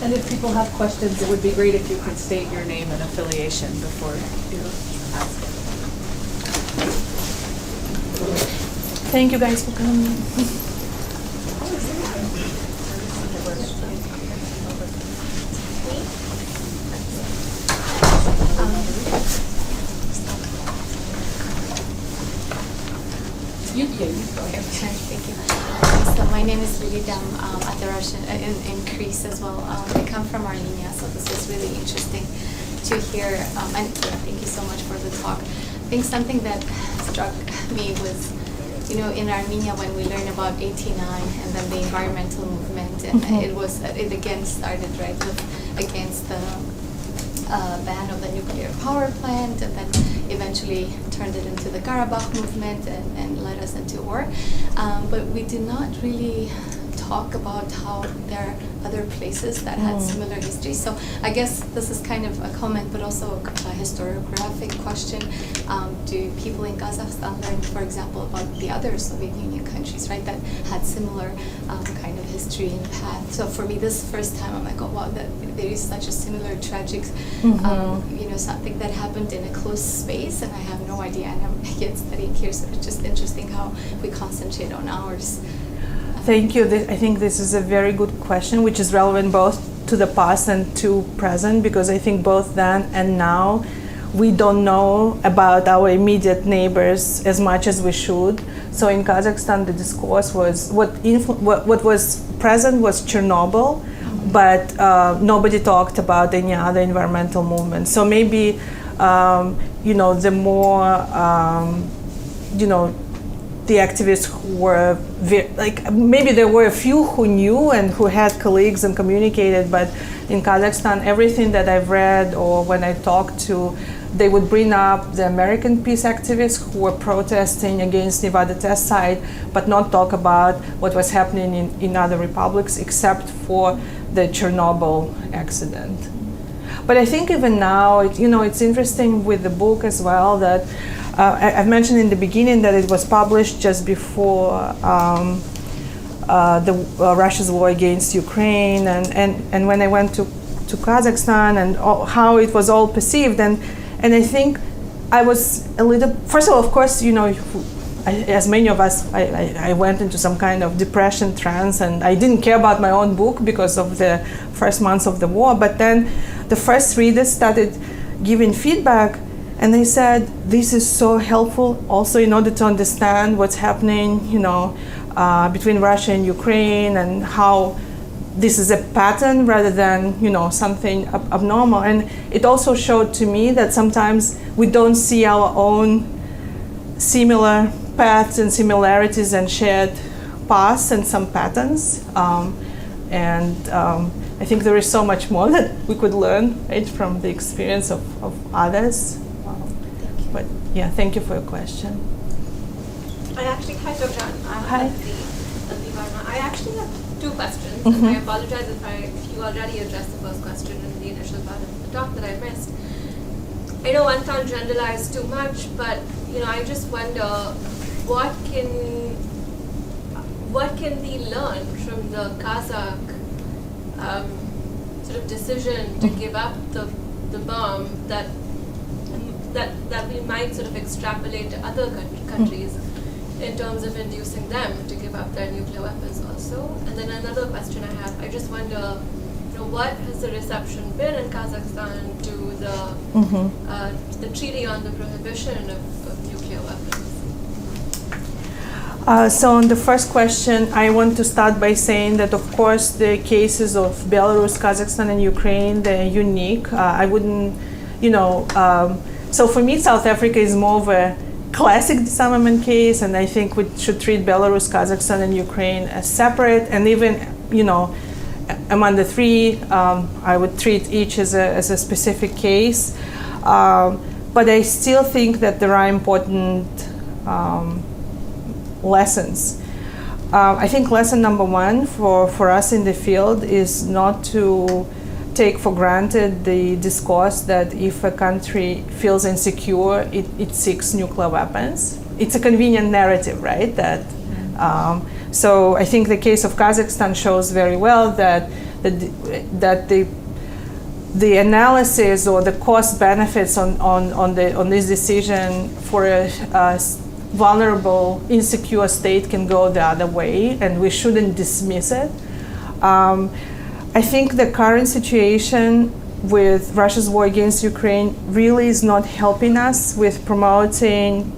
And if people have questions, it would be great if you could state your name and affiliation before you ask. Thank you guys for coming. You go ahead. Thank you. So my name is Lili Dam at the Russian in Greece as well. I come from Armenia, so this is really interesting to hear. And thank you so much for the talk. I think something that struck me was, in Armenia when we learned about 89 and then the environmental movement, and it again started right against the ban of the nuclear power plant, and then eventually turned it into the Karabakh movement and led us into war. But we did not really talk about how there are other places that had similar history. So I guess this is kind of a comment, but also a historiographic question. Do people in Kazakhstan learn, for example, about the other Soviet Union countries, right, that had similar kind of history and path? So for me, this first time, I'm like, oh wow, that there is such a similar tragic, something that happened in a close space, and I have no idea, and I'm yet studying here, so it's just interesting how we concentrate on ours. Thank you. I think this is a very good question, which is relevant both to the past and to present, because I think both then and now we don't know about our immediate neighbors as much as we should. So in Kazakhstan, the discourse was what was present was Chernobyl, but nobody talked about any other environmental movement. So maybe the more the activists who were maybe there were a few who knew and who had colleagues and communicated, but in Kazakhstan, everything that I've read or when I talked to, they would bring up the American peace activists who were protesting against Nevada test site, but not talk about what was happening in other republics except for the Chernobyl accident. But I think even now, it's interesting with the book as well that I've mentioned in the beginning that it was published just before Russia's war against Ukraine, and when I went to Kazakhstan and how it was all perceived, and I think I was a little. First of all, of course, as many of us, I went into some kind of depression trance, and I didn't care about my own book because of the first months of the war. But then the first readers started giving feedback, and they said, this is so helpful also in order to understand what's happening, between Russia and Ukraine, and how this is a pattern rather than, something abnormal. And it also showed to me that sometimes we don't see our own similar paths and similarities and shared paths and some patterns. I think there is so much more that we could learn, right, from the experience of others. But yeah, thank you for your question. Hi, Dr. John. Hi. I actually have two questions, Mm-hmm. and I apologize if you already addressed the first question in the initial part of the talk that I missed. I know one can't generalize too much, but I just wonder what can we learn from the Kazakh sort of decision to give up the bomb that we might sort of extrapolate to other countries in terms of inducing them to give up their nuclear weapons also. And then another question I have, I just wonder, what has the reception been in Kazakhstan to the treaty on the prohibition of nuclear weapons? So on the first question, I want to start by saying that, of course, the cases of Belarus, Kazakhstan, and Ukraine, they're unique. I wouldn't, so for me, South Africa is more of a classic disarmament case, and I think we should treat Belarus, Kazakhstan, and Ukraine as separate. And even, among the three, I would treat each as a specific case. But I still think that there are important lessons. I think lesson number one for us in the field is not to take for granted the discourse that if a country feels insecure, it seeks nuclear weapons. It's a convenient narrative, right? So I think the case of Kazakhstan shows very well that the analysis or the cost benefits on this decision for a vulnerable, insecure state can go the other way, and we shouldn't dismiss it. I think the current situation with Russia's war against Ukraine really is not helping us with promoting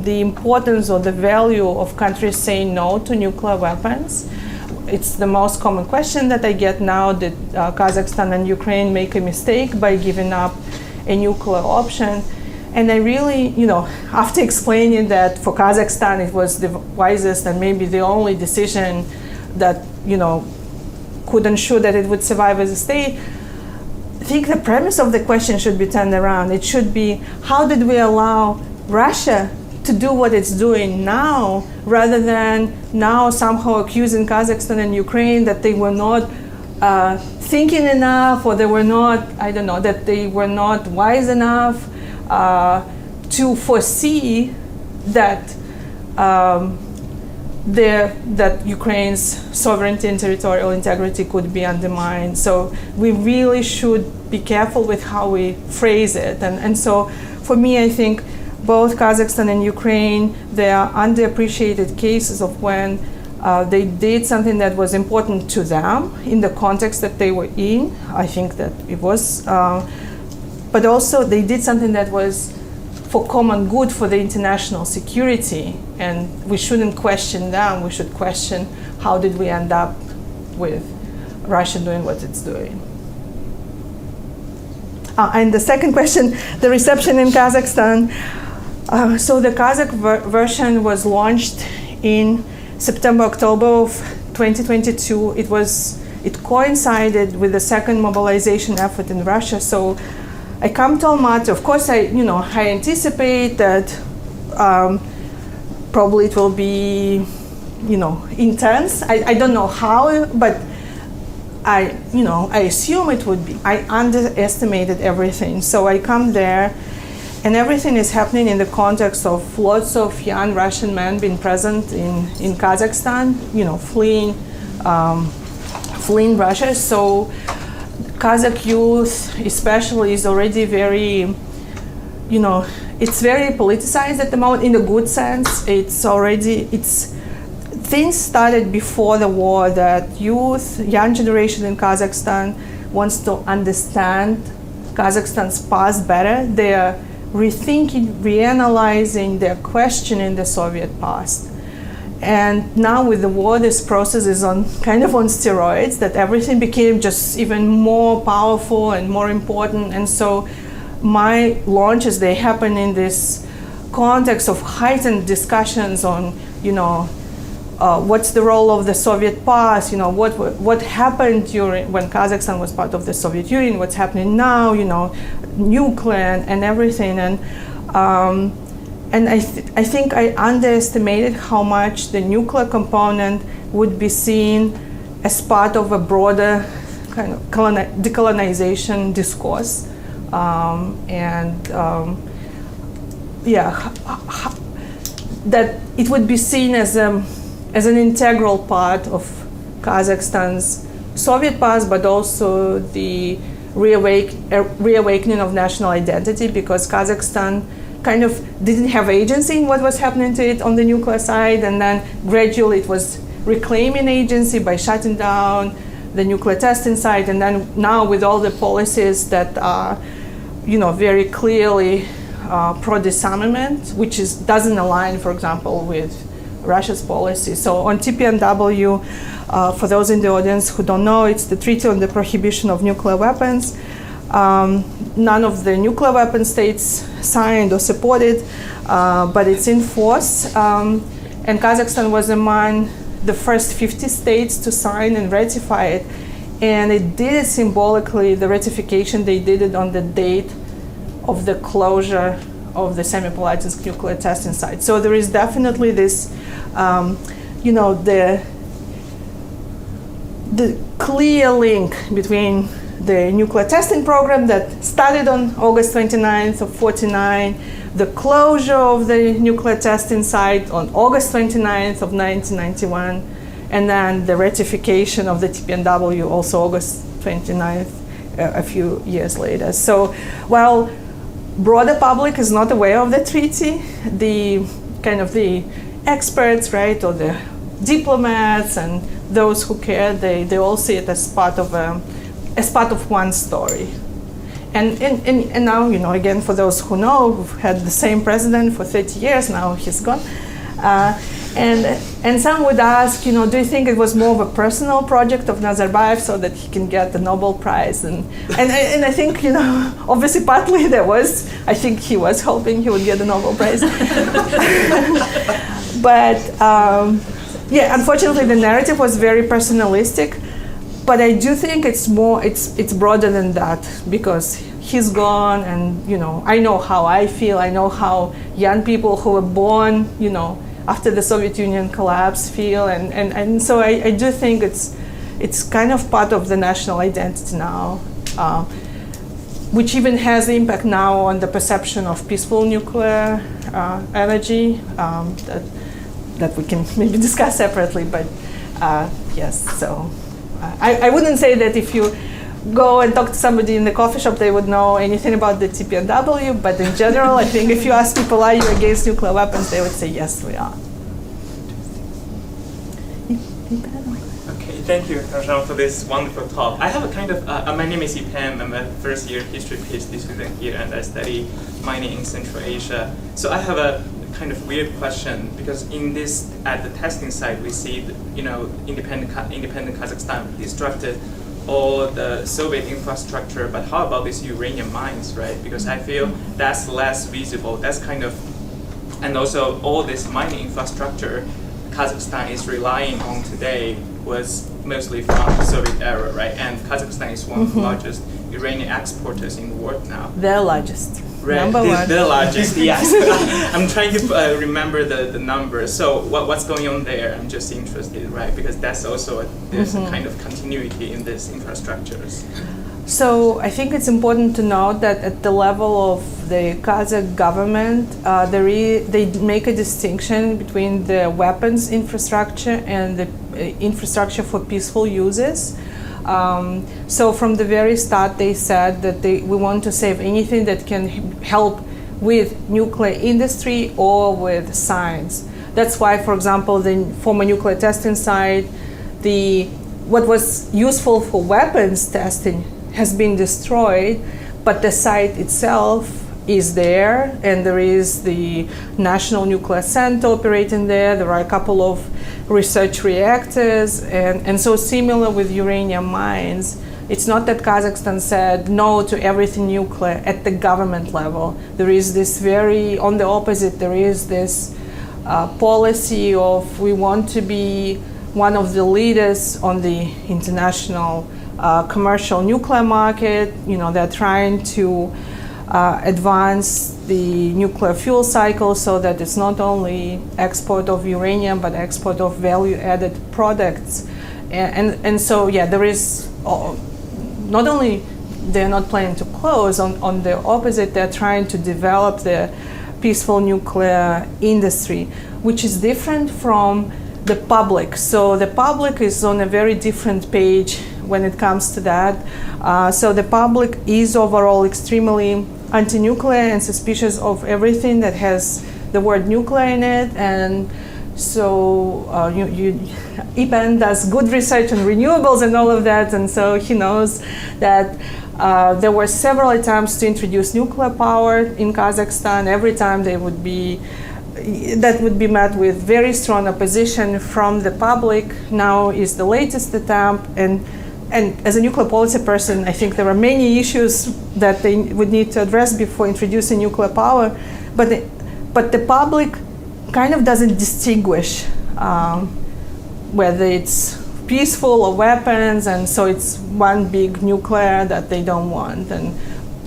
the importance or the value of countries saying no to nuclear weapons. It's the most common question that I get now, that Kazakhstan and Ukraine make a mistake by giving up a nuclear option. And I really, after explaining that for Kazakhstan it was the wisest and maybe the only decision that, could ensure that it would survive as a state, I think the premise of the question should be turned around. It should be, how did we allow Russia to do what it's doing now, rather than now somehow accusing Kazakhstan and Ukraine that they were not thinking enough, or they were not, that they were not wise enough to foresee that that Ukraine's sovereignty and territorial integrity could be undermined. So we really should be careful with how we phrase it. And so for me, I think both Kazakhstan and Ukraine, they are underappreciated cases of when they did something that was important to them in the context that they were in. I think that it was, but also they did something that was for common good, for the international security, and we shouldn't question them. We should question, how did we end up with Russia doing what it's doing? And the second question, the reception in Kazakhstan. So the Kazakh version was launched in September, October of 2022. It coincided with the second mobilization effort in Russia. So I come to Almaty. Of course, I anticipate that probably it will be, intense. I don't know how, but I assume it would be. I underestimated everything. So I come there, and everything is happening in the context of lots of young Russian men being present in Kazakhstan, fleeing Russia. So Kazakh youth especially is already very, it's very politicized at the moment in a good sense. Things started before the war that young generation in Kazakhstan wants to understand Kazakhstan's past better. They are rethinking, reanalyzing, they're questioning the Soviet past. And now with the war, this process is on steroids, that everything became just even more powerful and more important. And so my launches, they happen in this context of heightened discussions on, what's the role of the Soviet past, what happened when Kazakhstan was part of the Soviet Union, what's happening now, nuclear and everything. And I think I underestimated how much the nuclear component would be seen as part of a broader kind of decolonization discourse. That it would be seen as an integral part of Kazakhstan's Soviet past, but also the reawakening of national identity, because Kazakhstan kind of didn't have agency in what was happening to it on the nuclear side, and then gradually it was reclaiming agency by shutting down the nuclear testing site, and then now with all the policies that are, very clearly pro-disarmament, which doesn't align, for example, with Russia's policy. So on TPNW, for those in the audience who don't know, it's the Treaty on the Prohibition of Nuclear Weapons. None of the nuclear weapon states signed or supported, but it's in force. And Kazakhstan was among the first 50 states to sign and ratify it. And it did it symbolically, the ratification, they did it on the date of the closure of the Semipalatinsk nuclear testing site. So there is definitely this, the clear link between the nuclear testing program that started on August 29th of 49, the closure of the nuclear testing site on August 29th of 1991, and then the ratification of the TPNW also August 29th, a few years later. So while broader public is not aware of the treaty, the experts, right, or the diplomats and those who care, they all see it as part of one story. And now, again, for those who know, we've had the same president for 30 years, now he's gone. And some would ask, do you think it was more of a personal project of Nazarbayev so that he can get the Nobel Prize? And I think, obviously partly I think he was hoping he would get the Nobel Prize. But unfortunately the narrative was very personalistic. But I do think it's broader than that, because he's gone, and I know how I feel. I know how young people who were born, after the Soviet Union collapse feel, and so I do think it's kind of part of the national identity now, which even has impact now on the perception of peaceful nuclear energy that we can maybe discuss separately. But yes, so. I wouldn't say that if you go and talk to somebody in the coffee shop, they would know anything about the TPNW, but in general, I think if you ask people, are you against nuclear weapons, they would say, yes, we are. Okay, thank you, Jean, for this wonderful talk. I have a my name is Ipan, I'm a first-year history PhD student here, and I study mining in Central Asia. So I have a kind of weird question, because at the testing site we see independent Kazakhstan destructed all the Soviet infrastructure, but how about these uranium mines, right? Because I feel that's less visible. That's and also all this mining infrastructure Kazakhstan is relying on today was mostly from the Soviet era, right? And Kazakhstan is one of the largest uranium exporters in the world now. The largest. Number one. The largest, yes. I'm trying to remember the number. So what's going on there? I'm just interested, right? Because that's also there's a kind of continuity in these infrastructures. So I think it's important to note that at the level of the Kazakh government, they make a distinction between the weapons infrastructure and the infrastructure for peaceful uses. So from the very start, they said that we want to save anything that can help with nuclear industry or with science. That's why, for example, the former nuclear testing site, what was useful for weapons testing has been destroyed, but the site itself is there, and there is the National Nuclear Center operating there. There are a couple of research reactors, and so similar with uranium mines. It's not that Kazakhstan said no to everything nuclear at the government level. There is this on the opposite, there is this policy of we want to be one of the leaders on the international commercial nuclear market. They're trying to advance the nuclear fuel cycle so that it's not only export of uranium but export of value-added products. And so, there is not only they're not planning to close, on the opposite, they're trying to develop the peaceful nuclear industry, which is different from the public. So the public is on a very different page when it comes to that. So the public is overall extremely anti-nuclear and suspicious of everything that has the word nuclear in it. And so IPAN does good research on renewables and all of that, and so he knows that there were several attempts to introduce nuclear power in Kazakhstan. Every time that would be met with very strong opposition from the public. Now is the latest attempt, and as a nuclear policy person, I think there are many issues that they would need to address before introducing nuclear power, but the public kind of doesn't distinguish whether it's peaceful or weapons, and so it's one big nuclear that they don't want.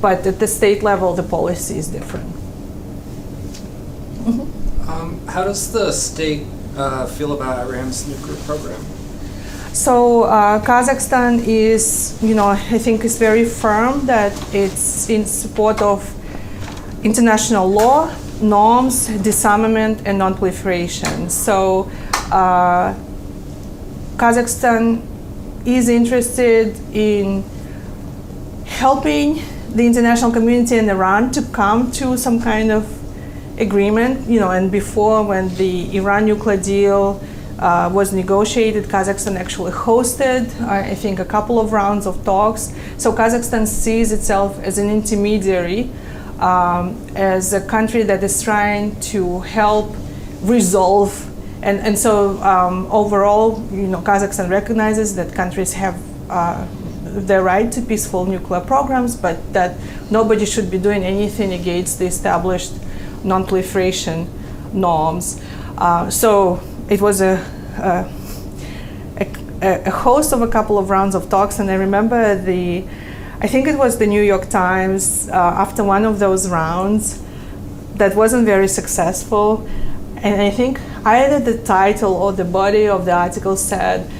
But at the state level, the policy is different. How does the state feel about Iran's nuclear program? So Kazakhstan is, I think is very firm that it's in support of international law, norms, disarmament, and non-proliferation. So Kazakhstan is interested in helping the international community and Iran to come to some kind of agreement, and before, when the Iran nuclear deal was negotiated, Kazakhstan actually hosted, I think, a couple of rounds of talks. So Kazakhstan sees itself as an intermediary, as a country that is trying to help resolve. And so overall, Kazakhstan recognizes that countries have the right to peaceful nuclear programs, but that nobody should be doing anything against the established non-proliferation norms. So it was a host of a couple of rounds of talks, and I remember I think it was the New York Times, after one of those rounds that wasn't very successful, and I think either the title or the body of the article said,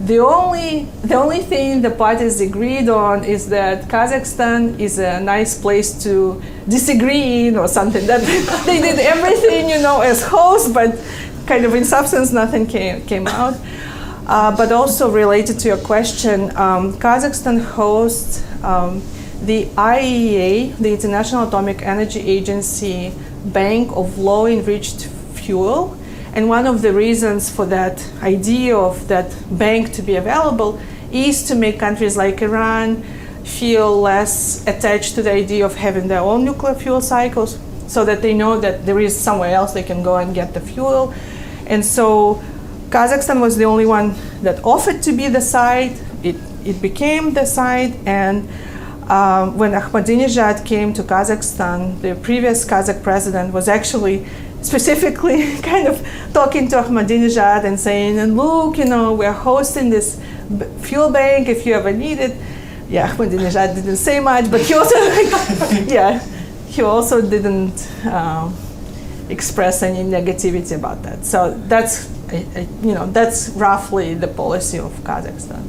the only thing the parties agreed on is that Kazakhstan is a nice place to disagree in, or something. That they did everything, as host, but kind of in substance nothing came out. But also related to your question, Kazakhstan hosts the IAEA, the International Atomic Energy Agency, Bank of Low-Enriched Fuel. And one of the reasons for that idea of that bank to be available is to make countries like Iran feel less attached to the idea of having their own nuclear fuel cycles, so that they know that there is somewhere else they can go and get the fuel. And so Kazakhstan was the only one that offered to be the site. It became the site, and when Ahmadinejad came to Kazakhstan, the previous Kazakh president was actually specifically kind of talking to Ahmadinejad and saying, and look, we're hosting this fuel bank if you ever need it. Yeah, Ahmadinejad didn't say much, but he also, he also didn't express any negativity about that. So that's that's roughly the policy of Kazakhstan.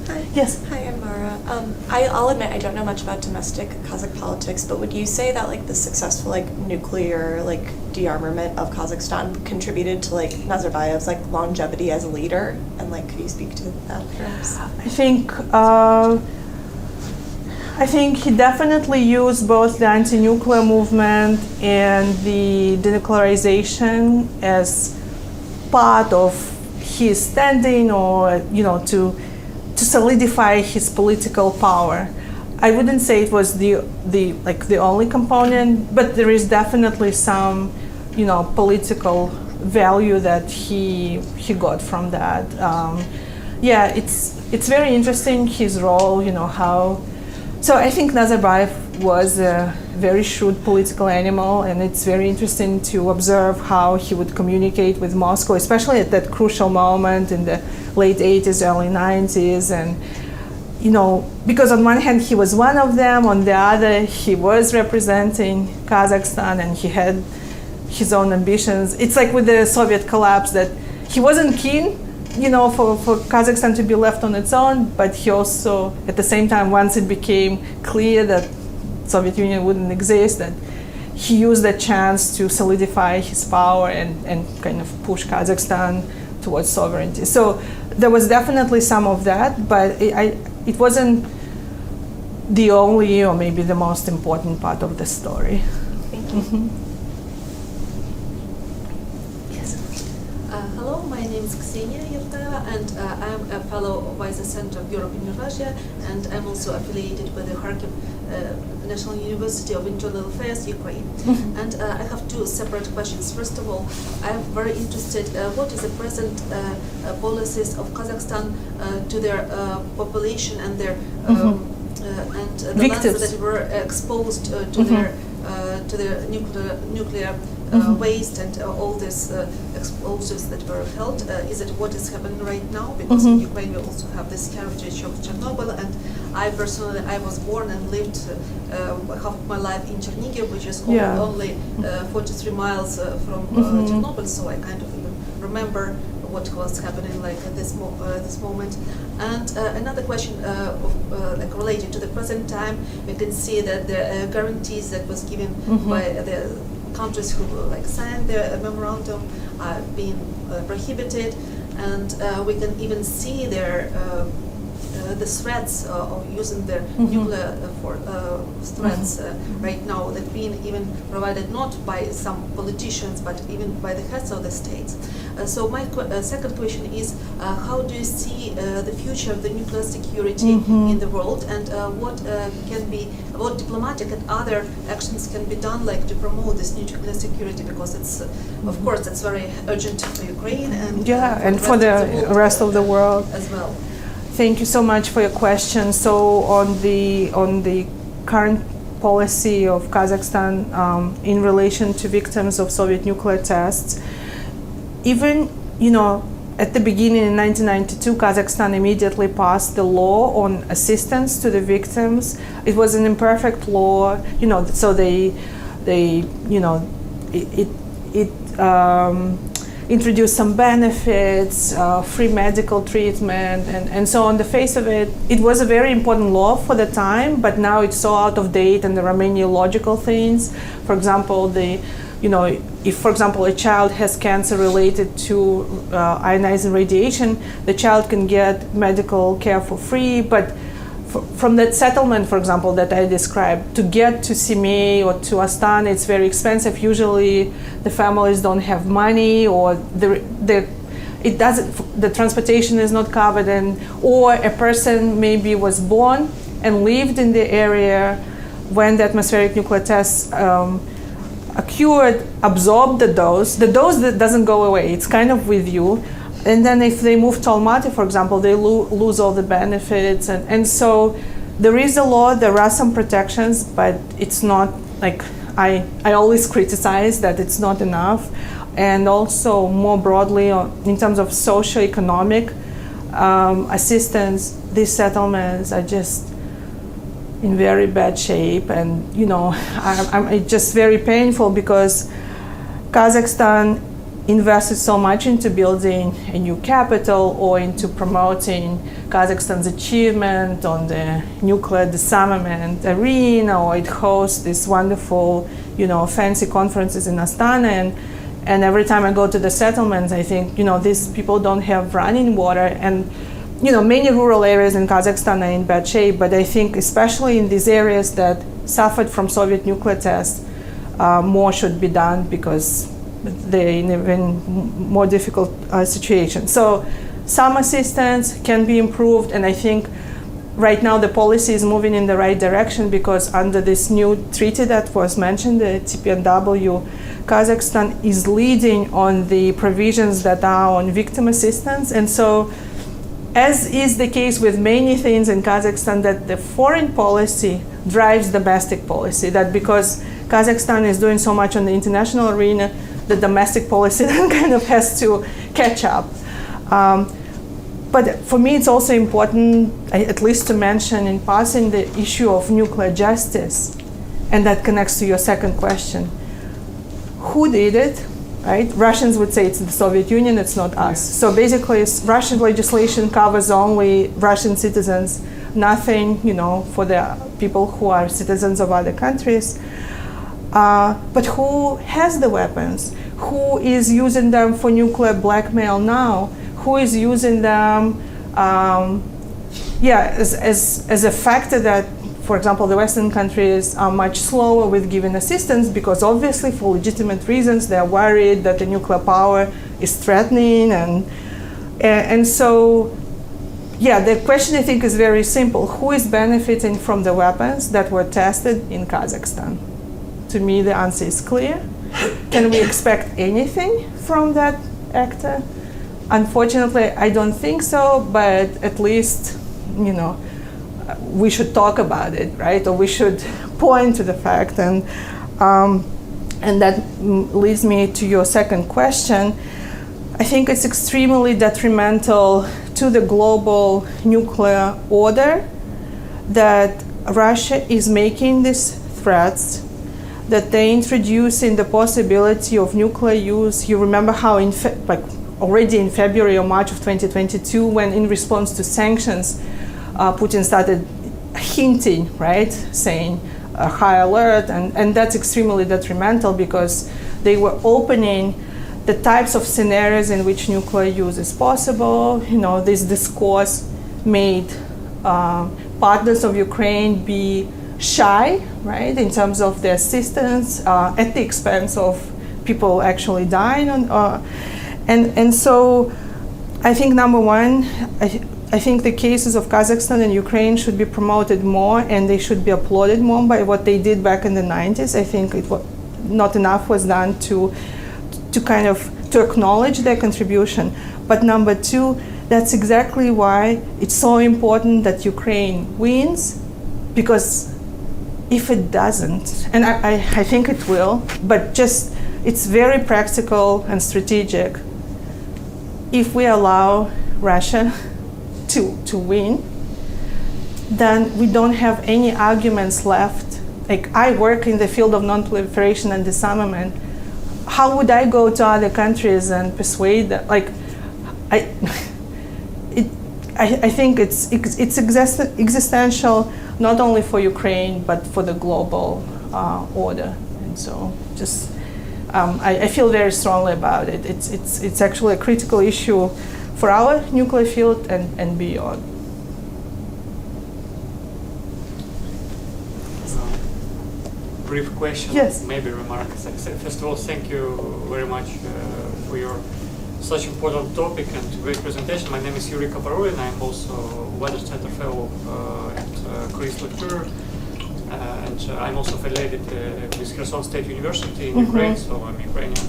Hi. Yes. Hi, I'm Mara. I'll admit I don't know much about domestic Kazakh politics, but would you say that like the successful nuclear de-armament of Kazakhstan contributed to Nazarbayev's longevity as a leader? And could you speak to that perhaps? I think he definitely used both the anti-nuclear movement and the de-nuclearization as part of his standing, or to solidify his political power. I wouldn't say it was the only component, but there is definitely some political value that he got from that. It's very interesting, his role, how. So I think Nazarbayev was a very shrewd political animal, and it's very interesting to observe how he would communicate with Moscow, especially at that crucial moment in the late 80s, early 90s. And, because on one hand he was one of them, on the other he was representing Kazakhstan and he had his own ambitions. It's like with the Soviet collapse that he wasn't keen for Kazakhstan to be left on its own, but he also, at the same time, once it became clear that Soviet Union wouldn't exist, that he used that chance to solidify his power and kind of push Kazakhstan towards sovereignty. So there was definitely some of that, but it wasn't the only or maybe the most important part of the story. Thank you. Mm-hmm. Hello, my name is Ksenia Yevtaeva, and I'm a fellow vice center of Europe in Eurasia, and I'm also affiliated with the Kharkiv National University of Internal Affairs, Ukraine. Mm-hmm. And I have two separate questions. First of all, I'm very interested, what is the present policies of Kazakhstan to their population and their and the Victims. lands that were exposed to Mm-hmm. their nuclear waste and all these explosives that were held. Is it what is happening right now? Because in Ukraine we also have this heritage of Chernobyl, and I personally, I was born and lived half of my life in Chernihiv, which is only 43 miles from Chernobyl, so I kind of even remember what was happening at this moment. And another question related to the present time, we can see that the guarantees that was given by the countries who signed the memorandum are being prohibited, and we can even see their the threats of using their nuclear threats right now that being even provided not by some politicians but even by the heads of the states. So my second question is, how do you see the future of the nuclear security in the world, and what diplomatic and other actions can be done to promote this nuclear security, because it's of course it's very urgent for Ukraine and and for the rest of the world as well. Thank you so much for your question. So on the current policy of Kazakhstan in relation to victims of Soviet nuclear tests, even at the beginning in 1992, Kazakhstan immediately passed the law on assistance to the victims. It was an imperfect law, so it introduced some benefits, free medical treatment, and so on the face of it. It was a very important law for the time, but now it's so out of date, and there are many illogical things. For example, if, for example, a child has cancer related to ionizing radiation, the child can get medical care for free, but from that settlement, for example, that I described, to get to Semey or to Astana, it's very expensive. Usually the families don't have money, or the transportation is not covered, or a person maybe was born and lived in the area when the atmospheric nuclear tests occurred, absorbed the dose that doesn't go away, it's kind of with you. And then if they move to Almaty, for example, they lose all the benefits. And so there is a law, there are some protections, but it's not I always criticize that it's not enough. And also more broadly, in terms of socio-economic assistance, these settlements are just, in very bad shape, and it's just very painful because Kazakhstan invested so much into building a new capital or into promoting Kazakhstan's achievement on the nuclear disarmament arena, or it hosts these wonderful, fancy conferences in Astana, and every time I go to the settlements, I think, these people don't have running water, and many rural areas in Kazakhstan are in bad shape, but I think especially in these areas that suffered from Soviet nuclear tests, more should be done because they're in an even more difficult situation. So some assistance can be improved, and I think right now the policy is moving in the right direction because under this new treaty that was mentioned, the TPNW, Kazakhstan is leading on the provisions that are on victim assistance. And so, as is the case with many things in Kazakhstan, that the foreign policy drives domestic policy, that because Kazakhstan is doing so much on the international arena, the domestic policy then kind of has to catch up. But for me, it's also important, at least to mention in passing, the issue of nuclear justice. And that connects to your second question. Who did it, right? Russians would say it's the Soviet Union, it's not us. So basically, Russian legislation covers only Russian citizens, nothing, for the people who are citizens of other countries. But who has the weapons? Who is using them for nuclear blackmail now? Who is using them as a factor that, for example, the Western countries are much slower with giving assistance because obviously for legitimate reasons they're worried that the nuclear power is threatening, and so the question I think is very simple. Who is benefiting from the weapons that were tested in Kazakhstan? To me, the answer is clear. Can we expect anything from that actor? Unfortunately, I don't think so, but at least, we should talk about it, right? Or we should point to the fact. And that leads me to your second question. I think it's extremely detrimental to the global nuclear order that Russia is making these threats, that they're introducing the possibility of nuclear use. You remember how already in February or March of 2022, when in response to sanctions, Putin started hinting, right, saying high alert, and that's extremely detrimental because they were opening the types of scenarios in which nuclear use is possible. This discourse made partners of Ukraine be shy, right, in terms of the assistance at the expense of people actually dying. And so I think number one, I think the cases of Kazakhstan and Ukraine should be promoted more, and they should be applauded more by what they did back in the 90s. I think not enough was done to acknowledge their contribution. But number two, that's exactly why it's so important that Ukraine wins, because if it doesn't, and I think it will, but it's very practical and strategic. If we allow Russia to win, then we don't have any arguments left. Like, I work in the field of non-proliferation and disarmament. How would I go to other countries and persuade them? Like, I think it's existential, not only for Ukraine but for the global order. And so, I feel very strongly about it. It's actually a critical issue for our nuclear field and beyond. Brief question, yes. Maybe remark. First of all, thank you very much for your such important topic and great presentation. My name is Yuri Kaparulin. I'm also Weather Center Fellow at Chris Lecture, and I'm also affiliated with Kherson State University in Ukraine, so I'm Ukrainian.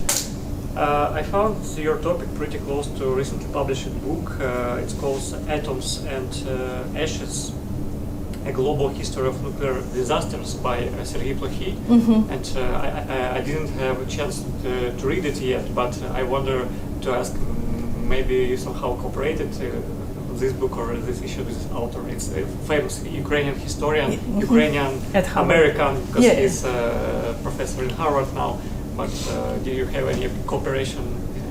I found your topic pretty close to a recently published book. It's called Atoms and Ashes, A Global History of Nuclear Disasters by Sergei Plokhy. And I didn't have a chance to read it yet, but I wonder to ask, maybe you somehow cooperated this book or this issue, this author. It's a famous Ukrainian historian, Ukrainian At Harvard. American, because Yeah. he's a professor in Harvard now. But do you have any cooperation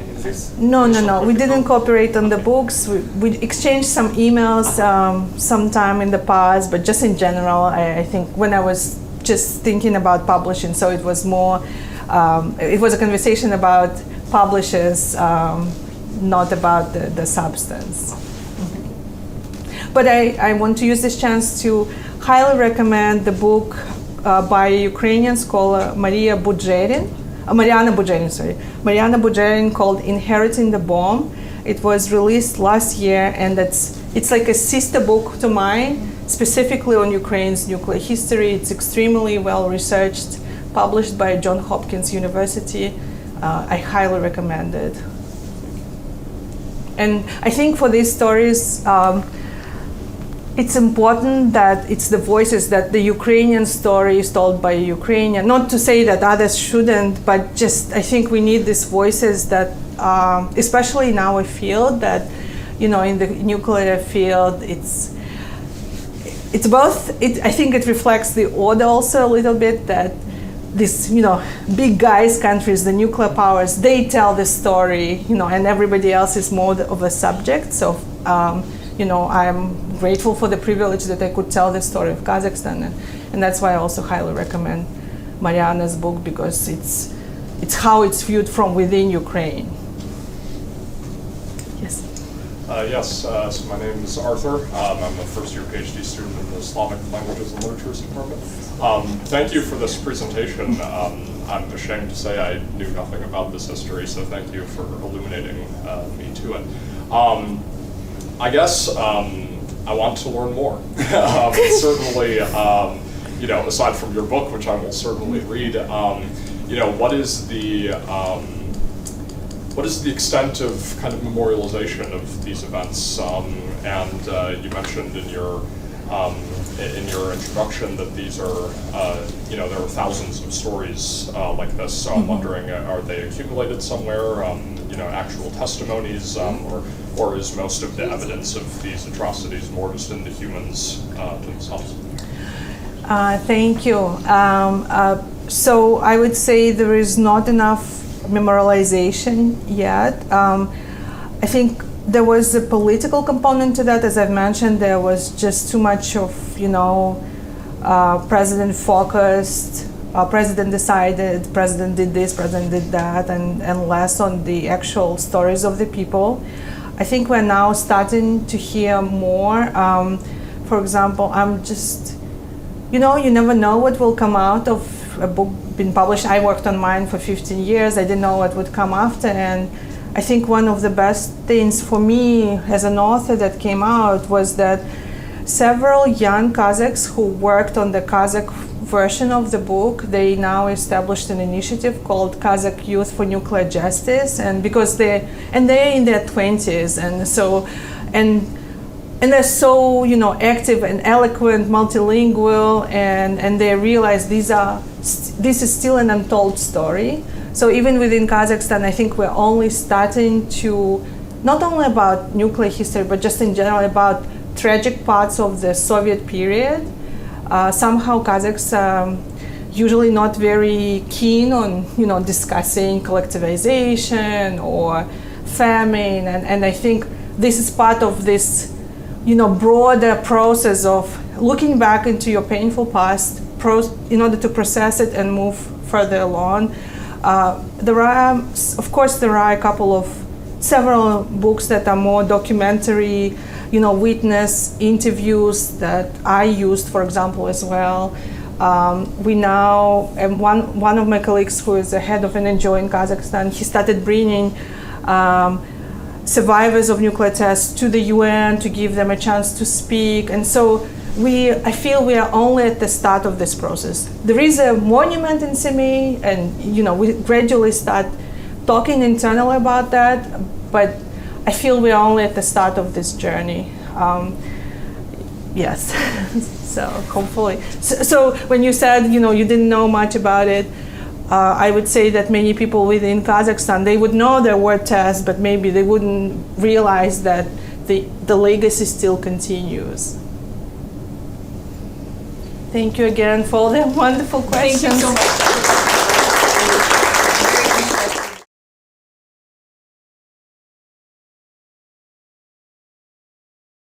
in this? No. We project? didn't No? cooperate on the Okay. books. We exchanged some emails sometime in the past, but just in general, I think when I was just thinking about publishing, so it was more, it was a conversation about publishers, not about the substance. But I want to use this chance to highly recommend the book by a Ukrainian scholar, Mariana Budjerin, called Inheriting the Bomb. It was released last year, and it's like a sister book to mine, specifically on Ukraine's nuclear history. It's extremely well researched, published by Johns Hopkins University. I highly recommend it. And I think for these stories, it's important that it's the voices, that the Ukrainian story is told by a Ukrainian. Not to say that others shouldn't, but just I think we need these voices that, especially in our field, that, in the nuclear field, it's both. I think it reflects the order also a little bit, that these, big guys countries, the nuclear powers, they tell the story, and everybody else is more of a subject. So, I'm grateful for the privilege that I could tell the story of Kazakhstan, and that's why I also highly recommend Mariana's book, because it's how it's viewed from within Ukraine. Yes. Yes, so my name is Arthur. I'm a first-year PhD student in the Slavic Languages and Literatures Department. Thank you for this presentation. I'm ashamed to say I knew nothing about this history, so thank you for illuminating me to it. I guess I want to learn more. Certainly, aside from your book, which I will certainly read, what is the extent of kind of memorialization of these events? And you mentioned in your introduction that these are, there are thousands of stories like this. So I'm wondering, are they accumulated somewhere? Actual testimonies, or is most of the evidence of these atrocities more just in the humans themselves? Thank you. So I would say there is not enough memorialization yet. I think there was a political component to that. As I've mentioned, there was just too much of, president focused, president decided, president did this, president did that, and less on the actual stories of the people. I think we're now starting to hear more. For example, I'm just, you never know what will come out of a book being published. I worked on mine for 15 years. I didn't know what would come after. And I think one of the best things for me as an author that came out was that several young Kazakhs who worked on the Kazakh version of the book, they now established an initiative called Kazakh Youth for Nuclear Justice, and because they're in their 20s, and they're so active and eloquent, multilingual, and they realize this is still an untold story. So even within Kazakhstan, I think we're only starting to, not only about nuclear history, but just in general about tragic parts of the Soviet period. Somehow Kazakhs are usually not very keen on, discussing collectivization or famine, and I think this is part of this, broader process of looking back into your painful past in order to process it and move further along. There are several books that are more documentary, witness interviews that I used, for example, as well. We now, and one of my colleagues who is the head of an NGO in Kazakhstan, he started bringing survivors of nuclear tests to the UN to give them a chance to speak. And so I feel we are only at the start of this process. There is a monument in Simi, and we gradually start talking internally about that, but I feel we are only at the start of this journey. Yes, so hopefully. So when you said, you didn't know much about it, I would say that many people within Kazakhstan, they would know there were tests, but maybe they wouldn't realize that the legacy still continues. Thank you again for all the wonderful questions. Thank you so much.